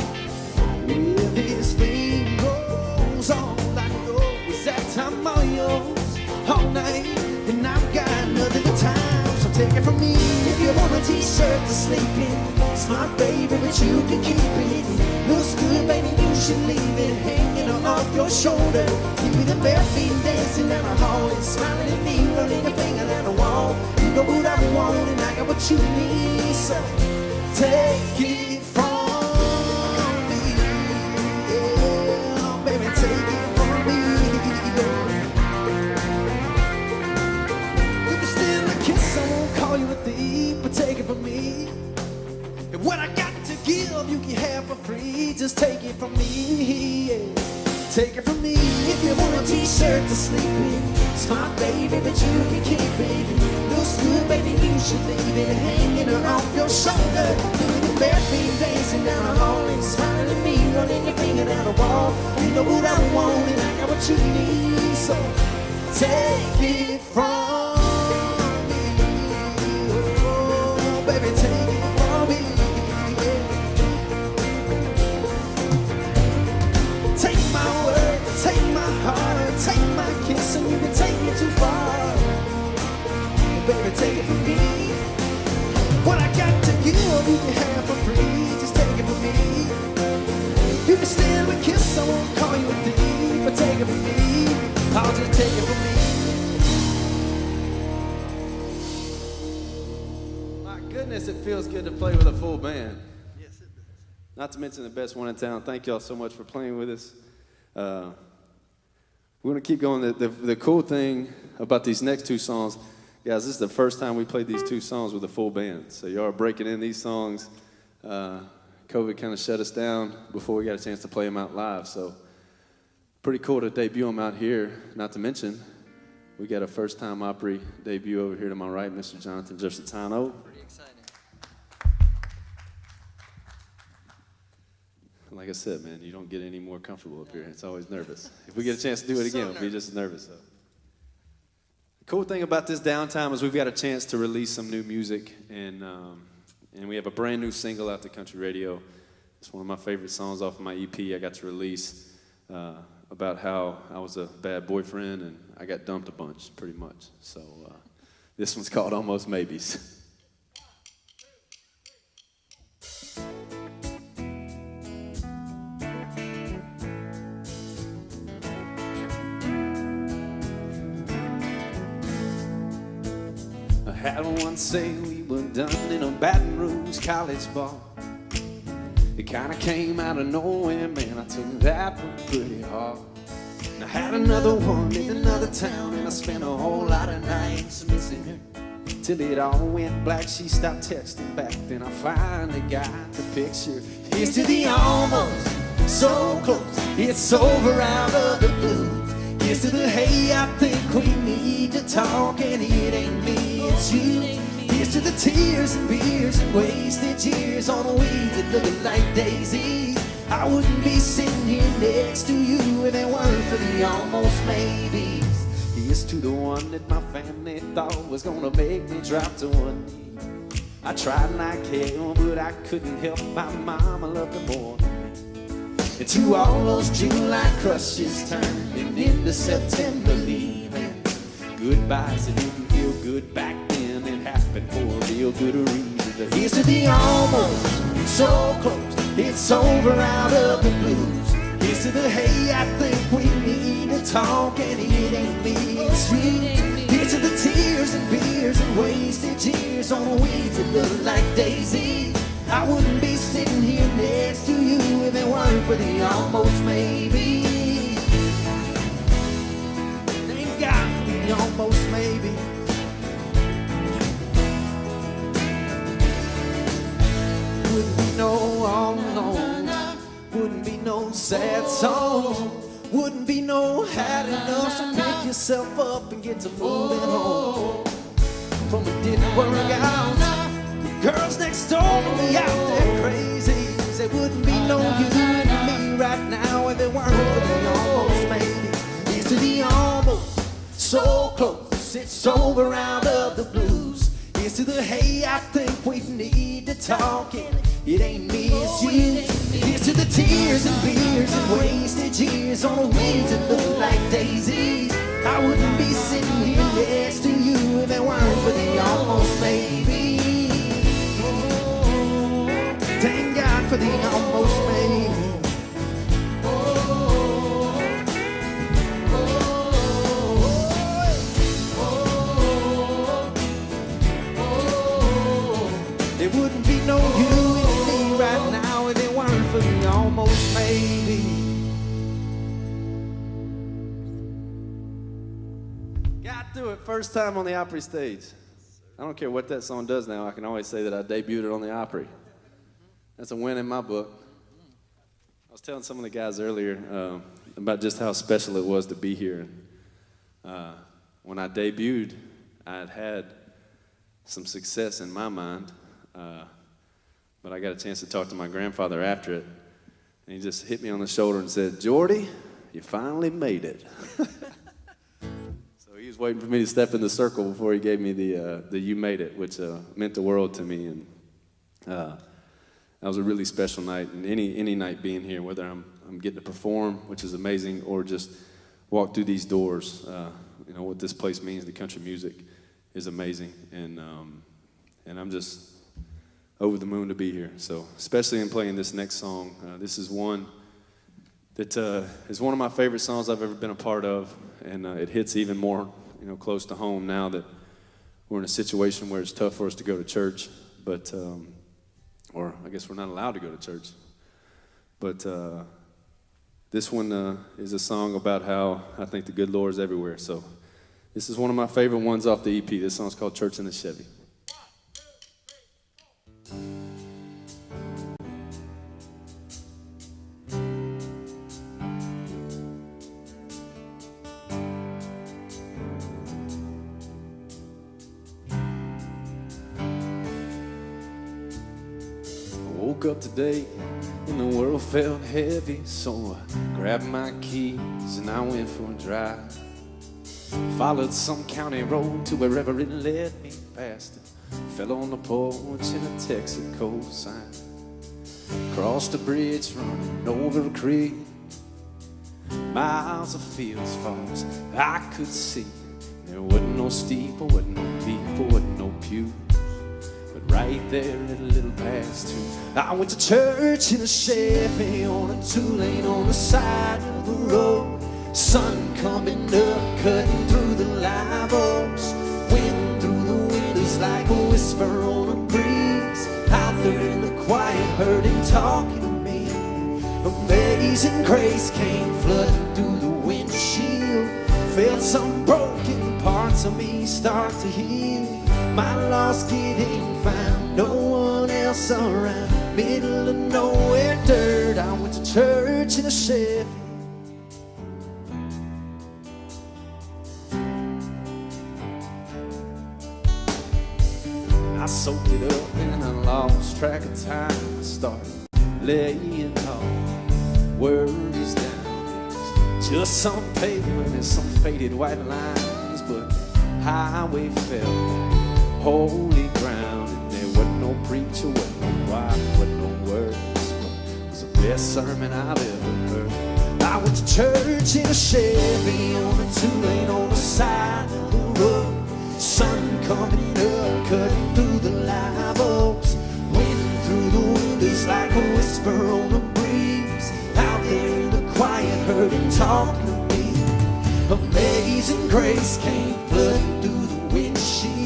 where this thing goes. All I know is that time all yours all night, and I've got nothing but time, so take it from me. If you want a t-shirt to sleep in, it's my baby, but you can keep it. Looks good, baby, you should leave it hanging off your shoulder. Give me the bare feet dancing down the hall and smiling at me, running your finger down the wall. You know what I want, and I got what you need, so take it from me. Yeah, baby, take it from me. You can steal a kiss, I won't call you a thief, but take it from me. And when I got for free. Just take it from me, yeah. Take it from me. If you want a t-shirt to sleep in, smart baby, but you can keep it. Looks good, baby, you should leave it hanging off your shoulder. Doing your bare feet, dancing down the hall and smiling at me, running your finger down the wall. You know what I want and I got what you need, so take it from me. Oh, baby, take it from me. Take my word, take my heart, take my kiss, and you can take it too far. Baby, take it from me. What I got to give, you can have for free. Just take it from me. You can stand with kiss, I won't call you a thief, but take it from me. I'll just take it from me. My goodness, it feels good to play with a full band. Yes, it does. Not to mention the best one in town. Thank y'all so much for playing with us. We're going to keep going. The cool thing about these next two songs, guys, this is the first time we played these two songs with a full band. So y'all are breaking in these songs. COVID kind of shut us down before we got a chance to play them out live. So pretty cool to debut them out here. Not to mention, we got a first-time Opry debut over here to my right, Mr. Jonathan Gersitano. Pretty exciting. Like I said, man, you don't get any more comfortable up here. It's always nervous. If we get a chance to do it again, we'll be just as nervous. So. The cool thing about this downtime is we've got a chance to release some new music, and we have a brand new single out to country radio. It's one of my favorite songs off of my EP I got to release about how I was a bad boyfriend and I got dumped a bunch, pretty much. So this one's called Almost Maybes. I had one say we were done in a Baton Rouge college bar. It kinda came out of nowhere, man, I took that one pretty hard. And I had another one in another town, and I spent a whole lot of nights missing her. Till it all went black, she stopped texting back, then I finally got the picture. Here's to the almost, so close, it's over out of the blues. Here's to the hey, I think we need to talk, and it ain't me, it's you. Here's to the tears and beers and wasted years on weeds that look like daisies. I wouldn't be sitting here next to you if it weren't for the almost maybes. Here's to the one that my family thought was gonna make me drop to one knee. I tried like hell, but I couldn't help my mama loved her more than me. And to all those July crushes turning into September leaving. Goodbyes that didn't feel good back then, it happened for a real good reason. Here's to the almost, so close, it's over out of the blues. Here's to the hey, I think we need to talk, and it ain't me, it's you. Here's to the tears and beers and wasted years on weeds that look like daisies. I wouldn't be sitting here next to you if it weren't for the almost maybe. Thank God for the almost maybe. Wouldn't be no all alone, wouldn't be no sad songs, wouldn't be no had enough. So pick yourself up and get to moving home. From it didn't work out. Girls next door to me out there crazy. There wouldn't be no you and me right now if it weren't for the almost maybe. Here's to the almost, so close, it's over out of the blues. Here's to the hey, I think we need to talk, and it ain't me, it's you. Here's to the tears and beers and wasted years on weeds that look like daisies. I wouldn't be sitting here next to you if it weren't for the almost maybe. Thank God for the almost maybe. There wouldn't be no you and me right now if it weren't for the almost maybe. Got through it first time on the Opry stage. I don't care what that song does now. I can always say that I debuted it on the Opry. That's a win in my book. I was telling some of the guys earlier about just how special it was to be here. When I debuted, I had some success in my mind, but I got a chance to talk to my grandfather after it, and he just hit me on the shoulder and said, "Jordy, you finally made it." So he was waiting for me to step in the circle before he gave me the "You made it," which meant the world to me, and that was a really special night. And any night being here, whether I'm getting to perform, which is amazing, or just walk through these doors, you know what this place means to country music is amazing, and I'm just over the moon to be here. So especially in playing this next song, this is one that is one of my favorite songs I've ever been a part of, and it hits even more, you know, close to home now that we're in a situation where it's tough for us to go to church, but or I guess we're not allowed to go to church. But this one is a song about how I think the good Lord is everywhere. So this is one of my favorite ones off the EP. This song's called Church in the Chevy. Woke up today and the world felt heavy, so I grabbed my keys and I went for a drive. Followed some county road to wherever it led me past it. Fell on the porch in a Texaco sign. Crossed a bridge running over a creek. Miles of fields far as I could see. There wasn't no steeple, wasn't no people, wasn't no pew. Right there at a little past 2, I went to church in a Chevy on a 2-lane on the side of the road. Sun coming up, cutting through the live oaks. Wind through the windows like a whisper on a breeze. Out there in the quiet, heard him talking to me. Amazing grace came flooding through the windshield. Felt some broken parts of me start to heal. My lost kid ain't found, no one else around. Middle of nowhere dirt, I went to church in a Chevy. I soaked it up and I lost track of time. I started laying all worries down. It's just some pavement and some faded white lines, but the highway felt holy ground, and there wasn't no preacher, wasn't no choir, wasn't no words, but it was the best sermon I've ever heard. I went to church in a Chevy on a 2-lane on the side of the road. Sun coming up, cutting through the live oaks. Wind through the windows like a whisper on a breeze. Out there in the quiet, heard him talking to me. Amazing grace came flooding through the windshield.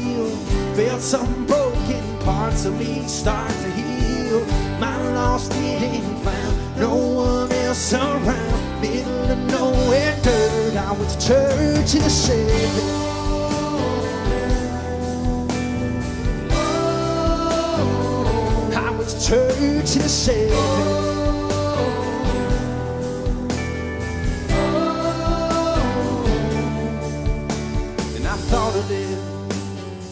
Felt some broken parts of me start to heal. My lost kid ain't found, no one else around. Middle of nowhere dirt, I went to church in a Chevy. I went to church in a Chevy. And I thought a little,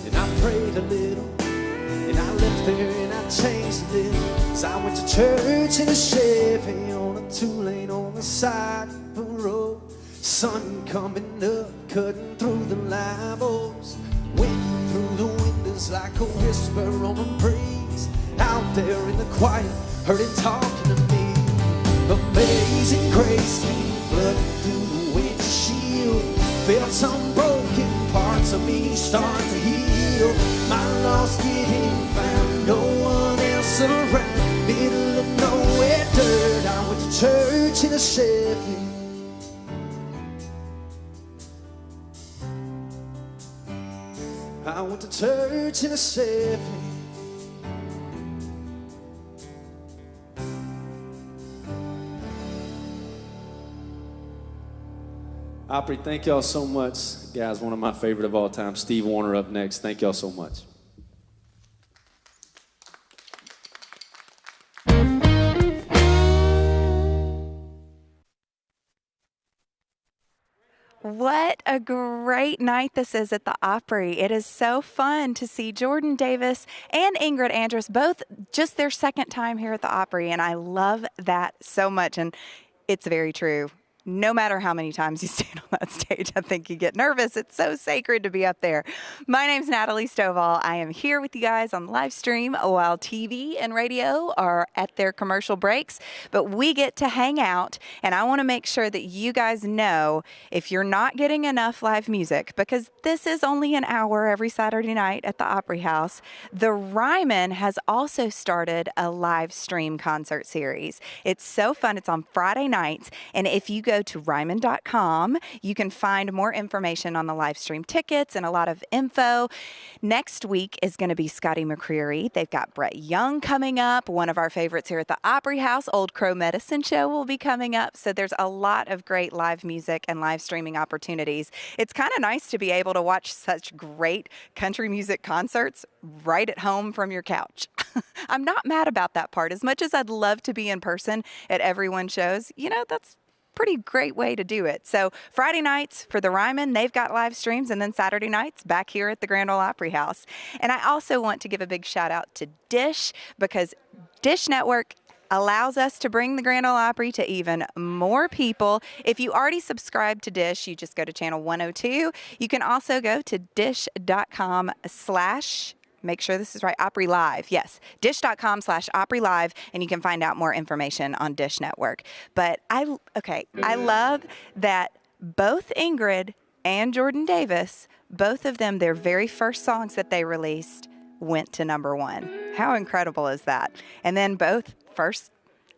and I prayed a little, and I left there and I changed a little. So I went to church in a Chevy on a 2-lane on the side of the road. Sun coming up, cutting through the live oaks. Wind through the windows like a whisper on a breeze. Out there in the quiet, heard him talking to me. Amazing grace came flooding through the windshield. Felt some broken parts of me start to heal. My lost kid ain't found, no one else around. Middle of nowhere dirt, I went to church in a Chevy. I went to church in a Chevy. Opry, thank y'all so much. Guys, one of my favorite of all time, Steve Wariner up next. Thank y'all so much. What a great night this is at the Opry. It is so fun to see Jordan Davis and Ingrid Andress, both just their second time here at the Opry, and I love that so much, and it's very true. No matter how many times you stand on that stage, I think you get nervous. It's so sacred to be up there. My name's Natalie Stovall. I am here with you guys on live stream while TV and radio are at their commercial breaks, but we get to hang out, and I want to make sure that you guys know if you're not getting enough live music, because this is only an hour every Saturday night at the Opry House, the Ryman has also started a live stream concert series. It's so fun. It's on Friday nights, and if you go to ryman.com, you can find more information on the live stream tickets and a lot of info. Next week is going to be Scotty McCreery. They've got Brett Young coming up, one of our favorites here at the Opry House. Old Crow Medicine Show will be coming up. So there's a lot of great live music and live streaming opportunities. It's kind of nice to be able to watch such great country music concerts right at home from your couch. I'm not mad about that part. As much as I'd love to be in person at everyone's shows, that's pretty great way to do it. So Friday nights for the Ryman, they've got live streams, and then Saturday nights back here at the Grand Ole Opry House. And I also want to give a big shout out to Dish, because Dish Network allows us to bring the Grand Ole Opry to even more people. If you already subscribe to Dish, you just go to channel 102. You can also go to dish.com/ make sure this is right, Opry Live. Yes, dish.com/Opry Live, and you can find out more information on Dish Network. But I love that both Ingrid and Jordan Davis, both of them, their very first songs that they released went to #1. How incredible is that? And then both first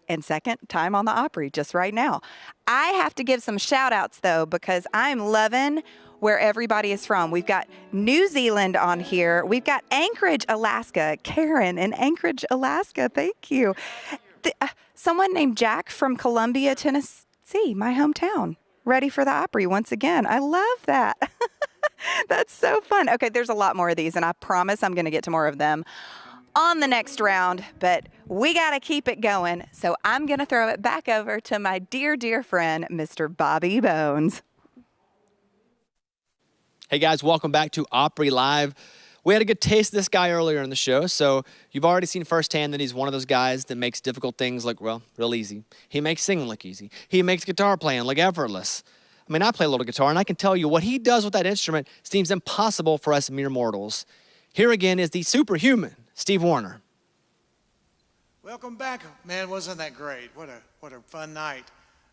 and second time on the Opry just right now. I have to give some shout outs though, because I'm loving where everybody is from. We've got New Zealand on here. We've got Anchorage, Alaska. Karen in Anchorage, Alaska. Thank you. Someone named Jack from Columbia, Tennessee, my hometown. Ready for the Opry once again. I love that. That's so fun. Okay, there's a lot more of these, and I promise I'm going to get to more of them on the next round, but we got to keep it going. So I'm going to throw it back over to my dear, dear friend, Mr. Bobby Bones. Hey guys, welcome back to Opry Live. We had a good taste of this guy earlier in the show, so you've already seen firsthand that he's one of those guys that makes difficult things look, real easy. He makes singing look easy. He makes guitar playing look effortless. I mean, I play a little guitar, and I can tell you what he does with that instrument seems impossible for us mere mortals. Here again is the superhuman Steve Wariner. Welcome back, man. Wasn't that great? What a fun night.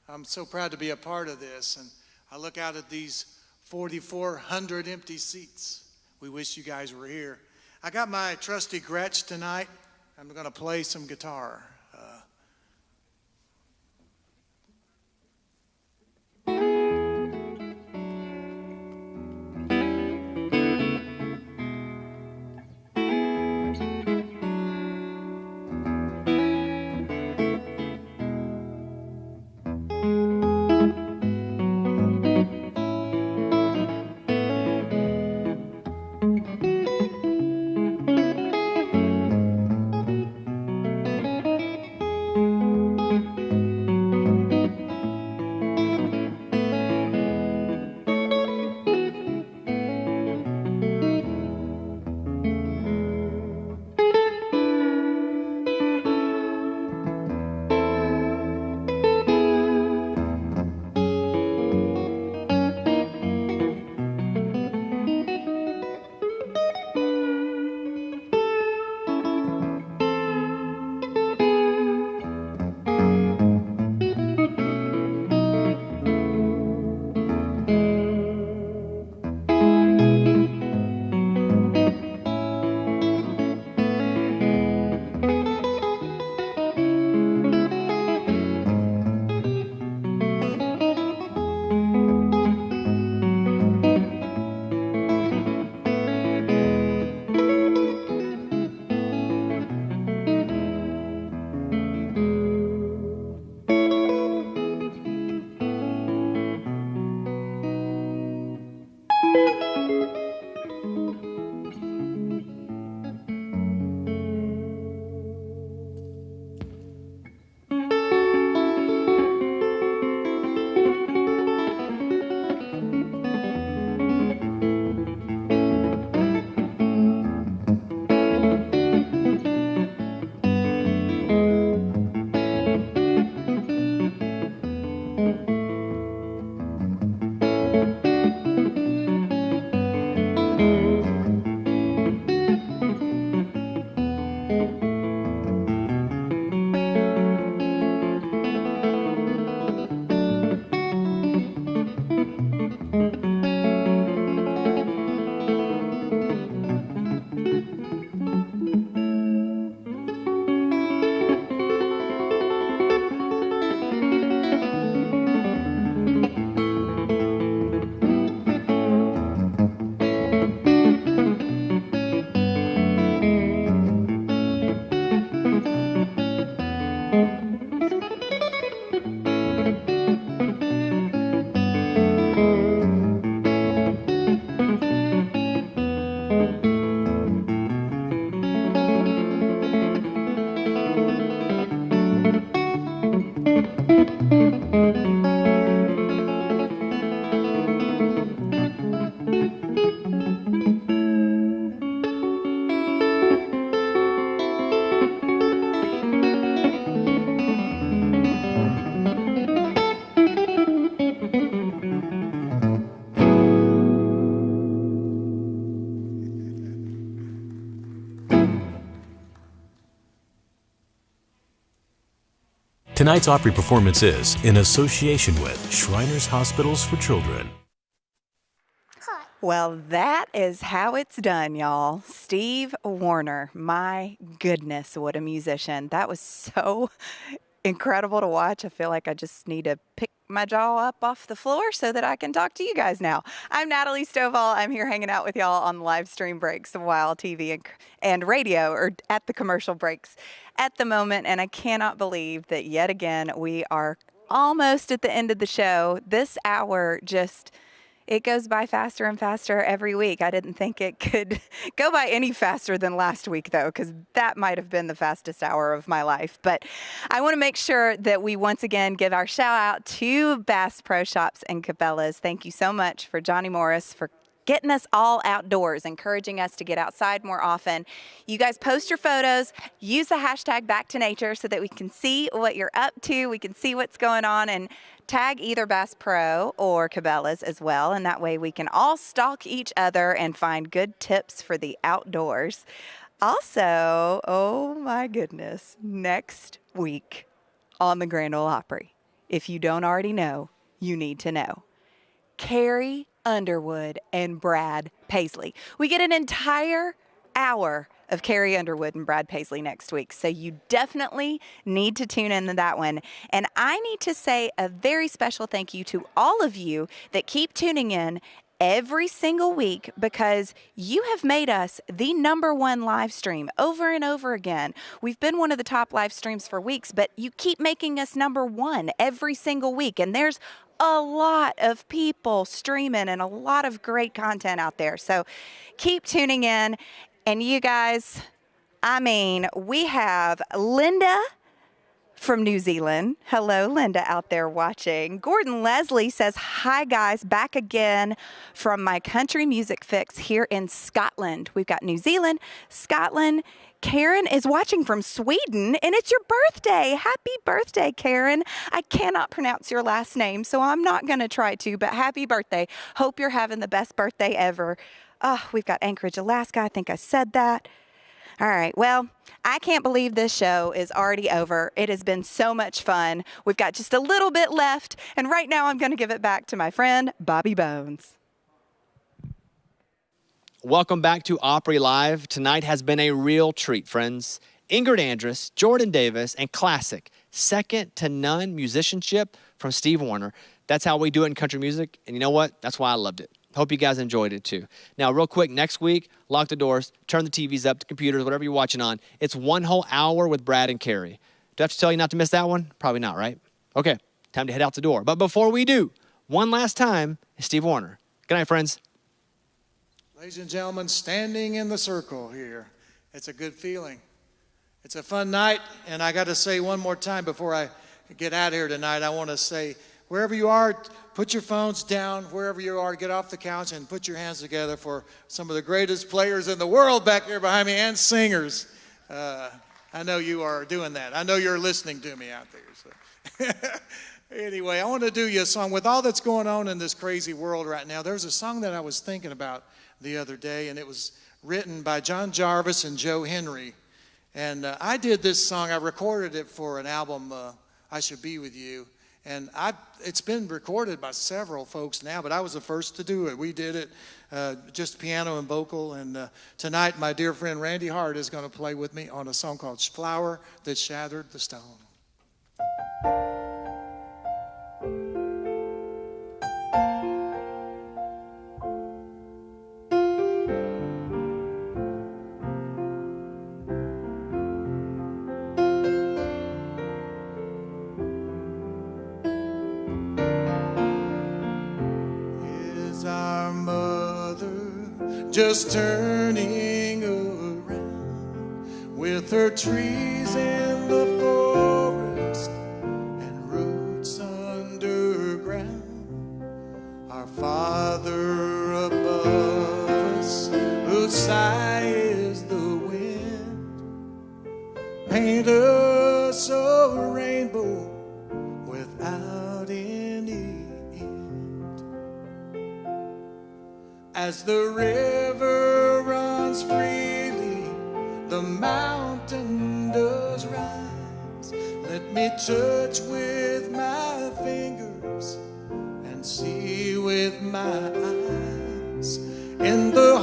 I'm so proud to be a part of this, and I look out at these 4,400 empty seats. We wish you guys were here. I got my trusty Gretsch tonight. I'm going to play some guitar. Tonight's Opry performance is in association with Shriners Hospitals for Children. Well, that is how it's done, y'all. Steve Wariner, my goodness, what a musician. That was so incredible to watch. I feel like I just need to pick my jaw up off the floor so that I can talk to you guys now. I'm Natalie Stovall. I'm here hanging out with y'all on the live stream breaks while TV and radio or at the commercial breaks at the moment. And I cannot believe that yet again, we are almost at the end of the show. This hour it goes by faster and faster every week. I didn't think it could go by any faster than last week, though, because that might have been the fastest hour of my life. But I want to make sure that we once again give our shout out to Bass Pro Shops and Cabela's. Thank you so much for Johnny Morris for getting us all outdoors, encouraging us to get outside more often. You guys post your photos, use the hashtag Back to Nature so that we can see what you're up to, we can see what's going on, and tag either Bass Pro or Cabela's as well. And that way we can all stalk each other and find good tips for the outdoors. Also, oh my goodness, next week on the Grand Ole Opry, if you don't already know, you need to know. Carrie Underwood and Brad Paisley. We get an entire hour of Carrie Underwood and Brad Paisley next week, so you definitely need to tune into that one. And I need to say a very special thank you to all of you that keep tuning in every single week, because you have made us the #1 live stream over and over again. We've been one of the top live streams for weeks, but you keep making us #1 every single week. And there's a lot of people streaming and a lot of great content out there. So keep tuning in. And you guys, we have Linda from New Zealand. Hello, Linda, out there watching. Gordon Leslie says, hi, guys, back again from my country music fix here in Scotland. We've got New Zealand, Scotland. Karen is watching from Sweden, and it's your birthday. Happy birthday, Karen. I cannot pronounce your last name, so I'm not going to try to, but happy birthday. Hope you're having the best birthday ever. We've got Anchorage, Alaska. I think I said that. All right. Well, I can't believe this show is already over. It has been so much fun. We've got just a little bit left, and right now I'm going to give it back to my friend, Bobby Bones. Welcome back to Opry Live. Tonight has been a real treat, friends. Ingrid Andress, Jordan Davis, and classic, second to none musicianship from Steve Wariner. That's how we do it in country music, and you know what? That's why I loved it. Hope you guys enjoyed it too. Now, real quick, next week, lock the doors, turn the TVs up, the computers, whatever you're watching on. It's 1 whole hour with Brad and Carrie. Do I have to tell you not to miss that one? Probably not, right? Okay, time to head out the door. But before we do, one last time, it's Steve Wariner. Good night, friends. Ladies and gentlemen, standing in the circle here. It's a good feeling. It's a fun night, and I got to say one more time before I get out of here tonight, I want to say, wherever you are, put your phones down. Wherever you are, get off the couch and put your hands together for some of the greatest players in the world back there behind me, and singers. I know you are doing that. I know you're listening to me out there. So. Anyway, I want to do you a song. With all that's going on in this crazy world right now, there's a song that I was thinking about the other day, and it was written by John Jarvis and Joe Henry. And I did this song. I recorded it for an album, I Should Be With You. And it's been recorded by several folks now, but I was the first to do it. We did it, just piano and vocal. And tonight, my dear friend Randy Hart is going to play with me on a song called Flower That Shattered the Stone. Just turning around with her trees in the forest and roots underground. Our Father above us, whose sigh is the wind, paint us a rainbow without any end. As the river runs freely, the mountain does rise. Let me touch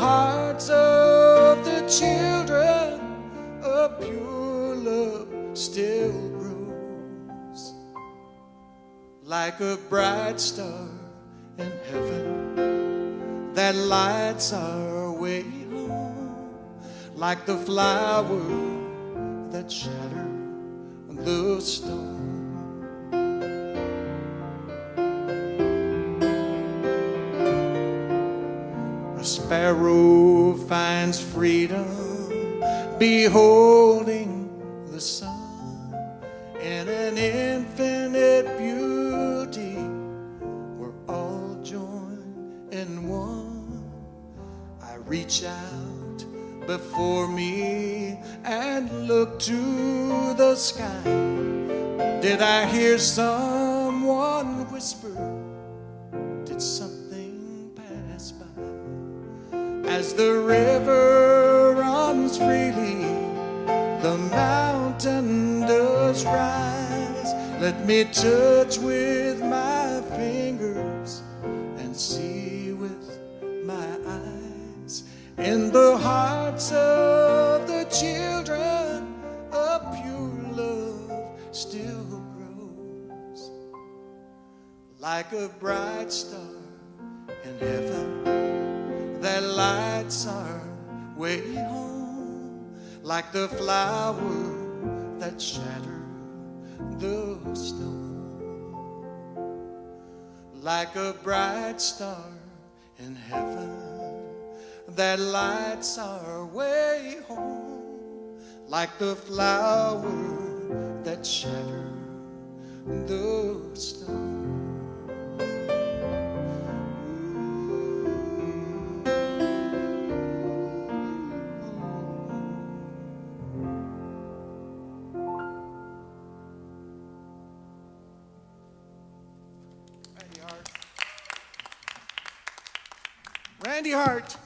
hearts of the children, a pure love still grows. Like a bright star in heaven that lights our way home. Like the flower that shattered the stone. A sparrow finds freedom beholding the sun in an infinite beauty. We're all joined in one. I reach out before me and look to the sky. Did I hear someone whisper? Did something pass by? As the river runs freely, the mountain does rise. Let me touch with my fingers and see with my eyes. In the hearts of the children, a pure love still grows. Like a bright star in heaven that lights our way home. Like the flower that shattered the stone. Like a bright star in heaven that lights our way home. Like the flower that shattered the stone. Randy Hart.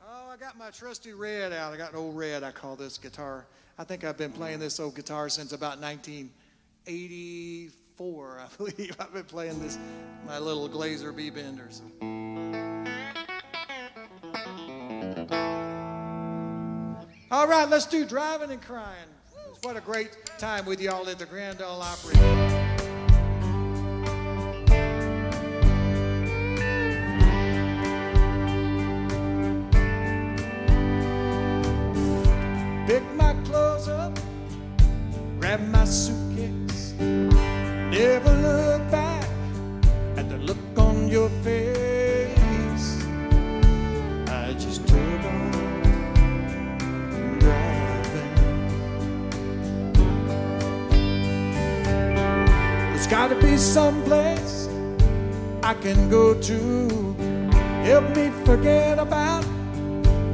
Oh, I got my trusty red out. I got an old red, I call this guitar. I think I've been playing this old guitar since about 1984, I believe. I've been playing this, my little Glazer B-Bender. So. All right, let's do Driving and Crying. What a great time with y'all at the Grand Ole Opry. Pick my clothes up, grab my suitcase, never look back at the look on your face. I just took on driving. There's gotta be someplace I can go to, help me forget about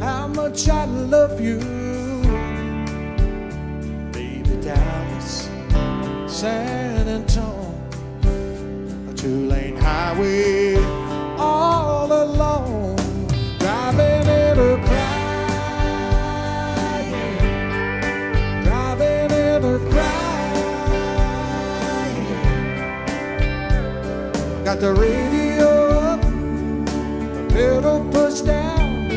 how much I love you. Baby, Dallas, San Antonio, a two-lane highway all alone, driving in a crying, driving in a crying. Got the radio up, the pedal pushed down,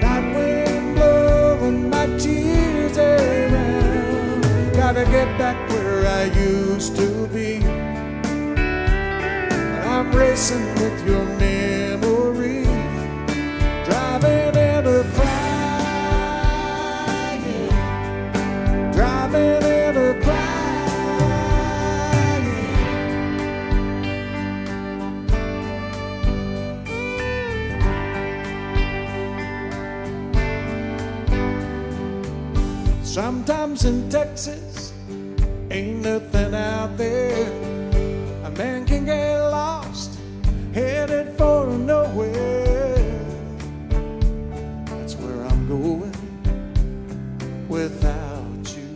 night wind blowing my tears around. Gotta get back where I used to be. I'm racing with your memory, driving in a crying, driving in a crying. Sometimes in Texas, ain't nothing out there. A man can get lost, headed for nowhere. That's where I'm going without you.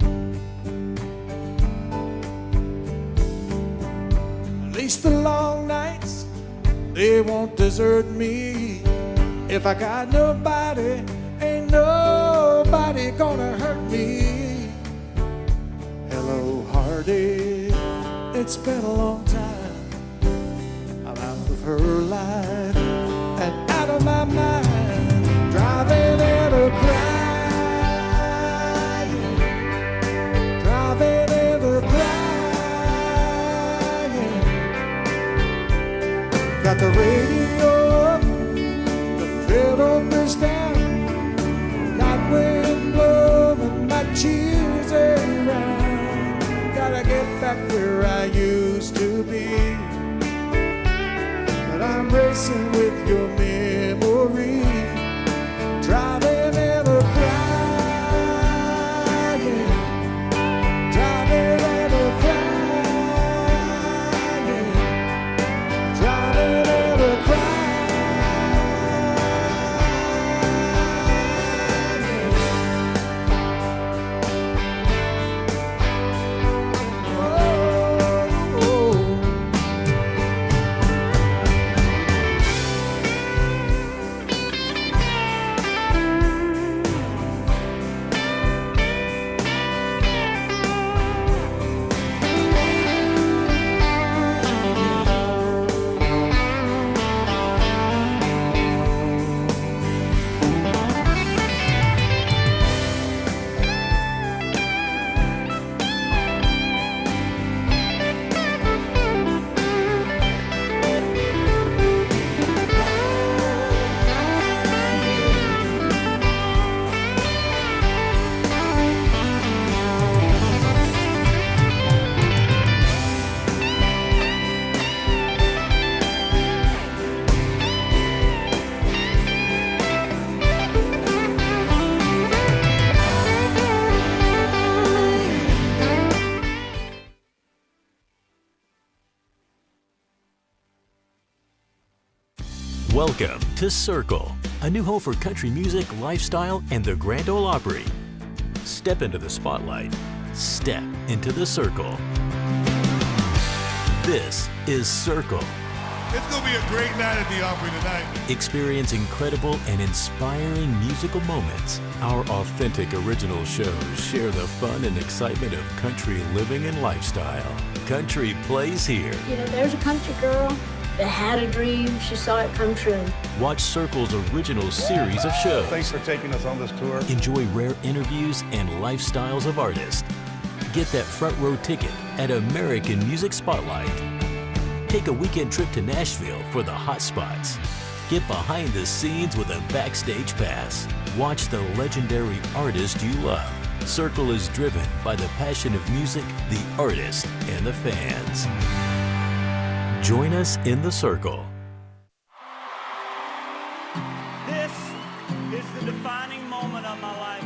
At least the long nights, they won't desert me. If I got nobody, ain't nobody gonna hurt me. Hello, heart. heartache. It's been a long time. I'm out of her life and out of my mind, driving in a crying, driving in a crying. Got the radio up, the pedal pushed down, night wind blowing my cheers around. Gotta get back where I used to be, but I'm racing with your memory, driving in a crying, driving in a crying, driving in a crying. Welcome to Circle, a new home for country music, lifestyle, and the Grand Ole Opry. Step into the spotlight. Step into the circle. This is Circle. It's gonna be a great night at the Opry tonight. Experience incredible and inspiring musical moments. Our authentic original shows share the fun and excitement of country living and lifestyle. Country plays here. You know, there's a country girl that had a dream. She saw it come true. Watch Circle's original series of shows. Thanks for taking us on this tour. Enjoy rare interviews and lifestyles of artists. Get that front row ticket at American Music Spotlight. Take a weekend trip to Nashville for the hot spots. Get behind the scenes with a backstage pass. Watch the legendary artist you love. Circle is driven by the passion of music, the artist, and the fans. Join us in the circle. This is the defining moment of my life.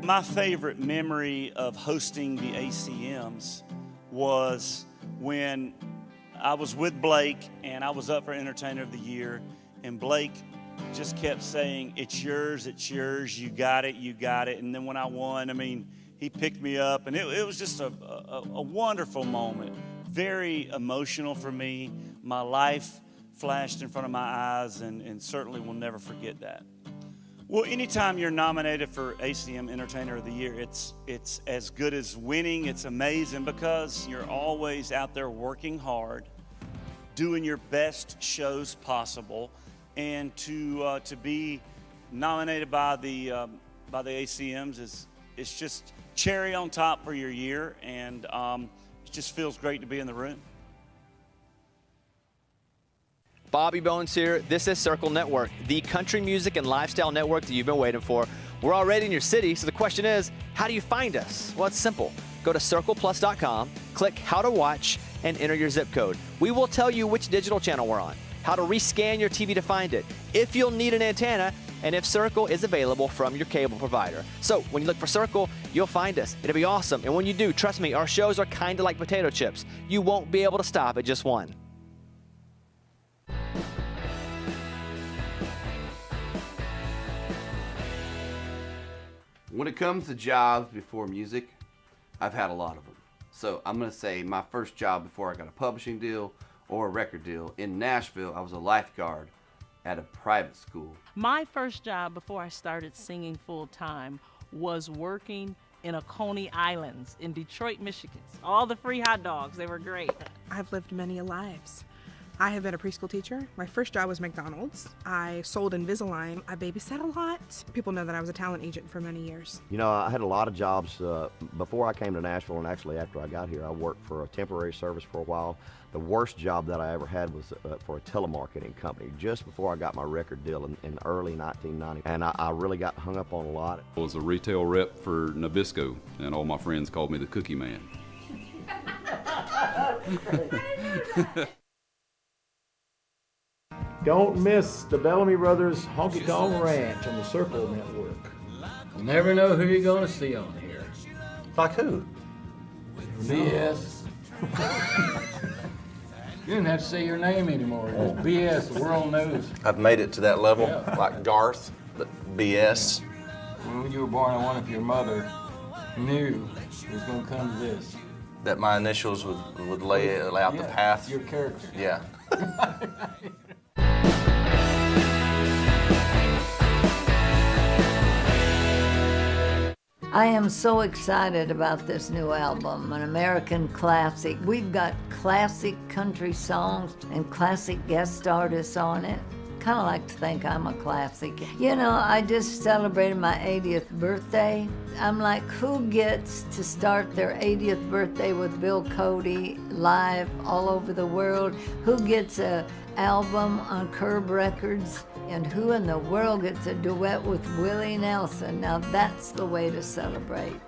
My favorite memory of hosting the ACMs was when I was with Blake and I was up for Entertainer of the Year, and Blake just kept saying, it's yours, you got it, you got it. And then when I won, I mean, he picked me up, and it was just a wonderful moment. Very emotional for me. My life flashed in front of my eyes, and certainly will never forget that. Well, anytime you're nominated for ACM Entertainer of the Year, it's as good as winning. It's amazing because you're always out there working hard, doing your best shows possible, and to be nominated by the ACMs it's just cherry on top for your year, and it just feels great to be in the room. Bobby Bones here. This is Circle Network, the country music and lifestyle network that you've been waiting for. We're already in your city, so the question is, how do you find us? Well, it's simple. Go to circleplus.com, click How to Watch, and enter your zip code. We will tell you which digital channel we're on, how to rescan your TV to find it, if you'll need an antenna, and if Circle is available from your cable provider. So when you look for Circle, you'll find us. It'll be awesome. And when you do, trust me, our shows are kind of like potato chips. You won't be able to stop at just one. When it comes to jobs before music, I've had a lot of them. So I'm going to say my first job before I got a publishing deal or a record deal in Nashville, I was a lifeguard at a private school. My first job before I started singing full time was working in Coney Islands in Detroit, Michigan. All the free hot dogs, they were great. I've lived many lives. I have been a preschool teacher. My first job was McDonald's. I sold Invisalign. I babysat a lot. People know that I was a talent agent for many years. You know, I had a lot of jobs before I came to Nashville, and actually after I got here, I worked for a temporary service for a while. The worst job that I ever had was for a telemarketing company just before I got my record deal in early 1990, and I really got hung up on a lot. I was a retail rep for Nabisco, and all my friends called me the Cookie Man. Don't miss the Bellamy Brothers Honky Tonk Ranch on the Circle Network. You never know who you're going to see on here. Like who? BS. You didn't have to say your name anymore. It's BS. The world knows. I've made it to that level, like Garth, but BS. When you were born, I wonder if your mother knew it was going to come to this. That my initials would lay out the path. Your character. Yeah. I am so excited about this new album, an American classic. We've got classic country songs and classic guest artists on it. Kind of like to think I'm a classic. You know, I just celebrated my 80th birthday. I'm like, who gets to start their 80th birthday with Bill Cody live all over the world? Who gets a album on Curb Records? And who in the world gets a duet with Willie Nelson? Now that's the way to celebrate.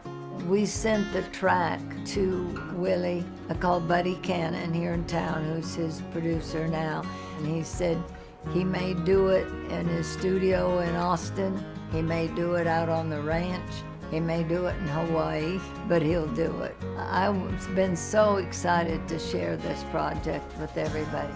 We sent the track to Willie. I called Buddy Cannon here in town, who's his producer now. And he said he may do it in his studio in Austin. He may do it out on the ranch. He may do it in Hawaii, but he'll do it. I've been so excited to share this project with everybody.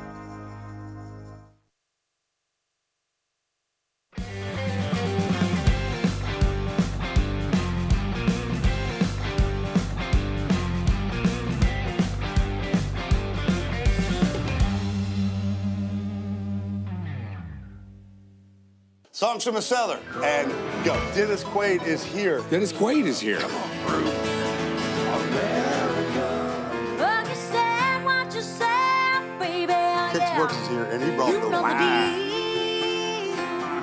Songs from the cellar, and go. Dennis Quaid is here. Dennis Quaid is here. Kix Works is here, and he brought the wine.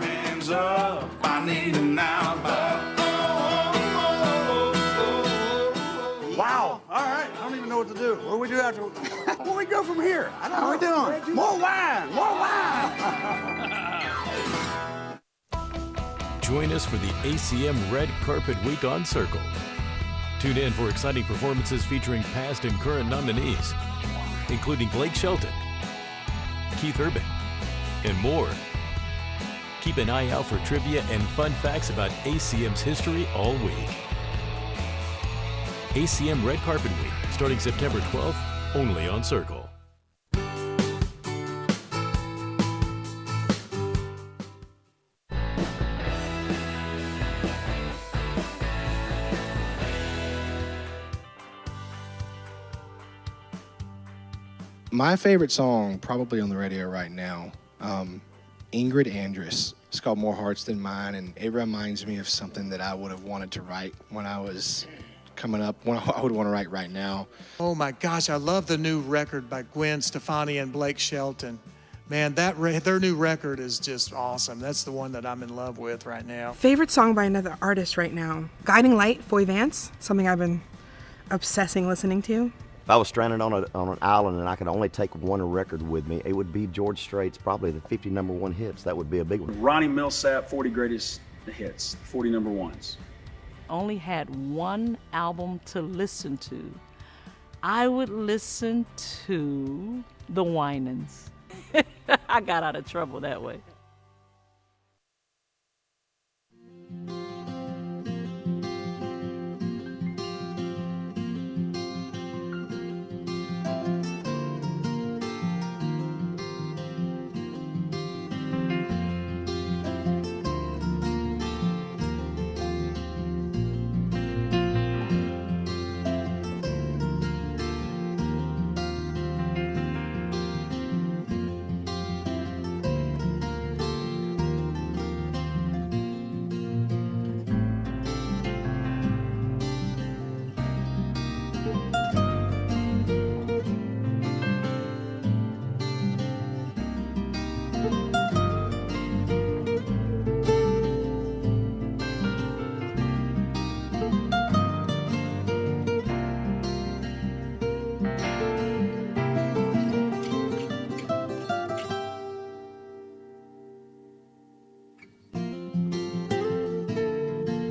Hands up, I need him now. Wow. All right. I don't even know what to do. What do we do after? Where do we go from here? I don't know what we're doing. More wine. More wine. Join us for the ACM Red Carpet Week on Circle. Tune in for exciting performances featuring past and current nominees, including Blake Shelton, Keith Urban, and more. Keep an eye out for trivia and fun facts about ACM's history all week. ACM Red Carpet Week, starting September 12th, only on Circle. My favorite song, probably on the radio right now, Ingrid Andress. It's called More Hearts Than Mine, and it reminds me of something that I would have wanted to write when I was coming up, what I would want to write right now. Oh my gosh, I love the new record by Gwen Stefani and Blake Shelton. Man, their new record is just awesome. That's the one that I'm in love with right now. Favorite song by another artist right now, Guiding Light, Foy Vance, something I've been obsessing listening to. If I was stranded on an island and I could only take one record with me, it would be George Strait's, probably the 50 #1 hits. That would be a big one. Ronnie Milsap, 40 greatest hits, 40 #1s. Only had one album to listen to. I would listen to the Winans. I got out of trouble that way.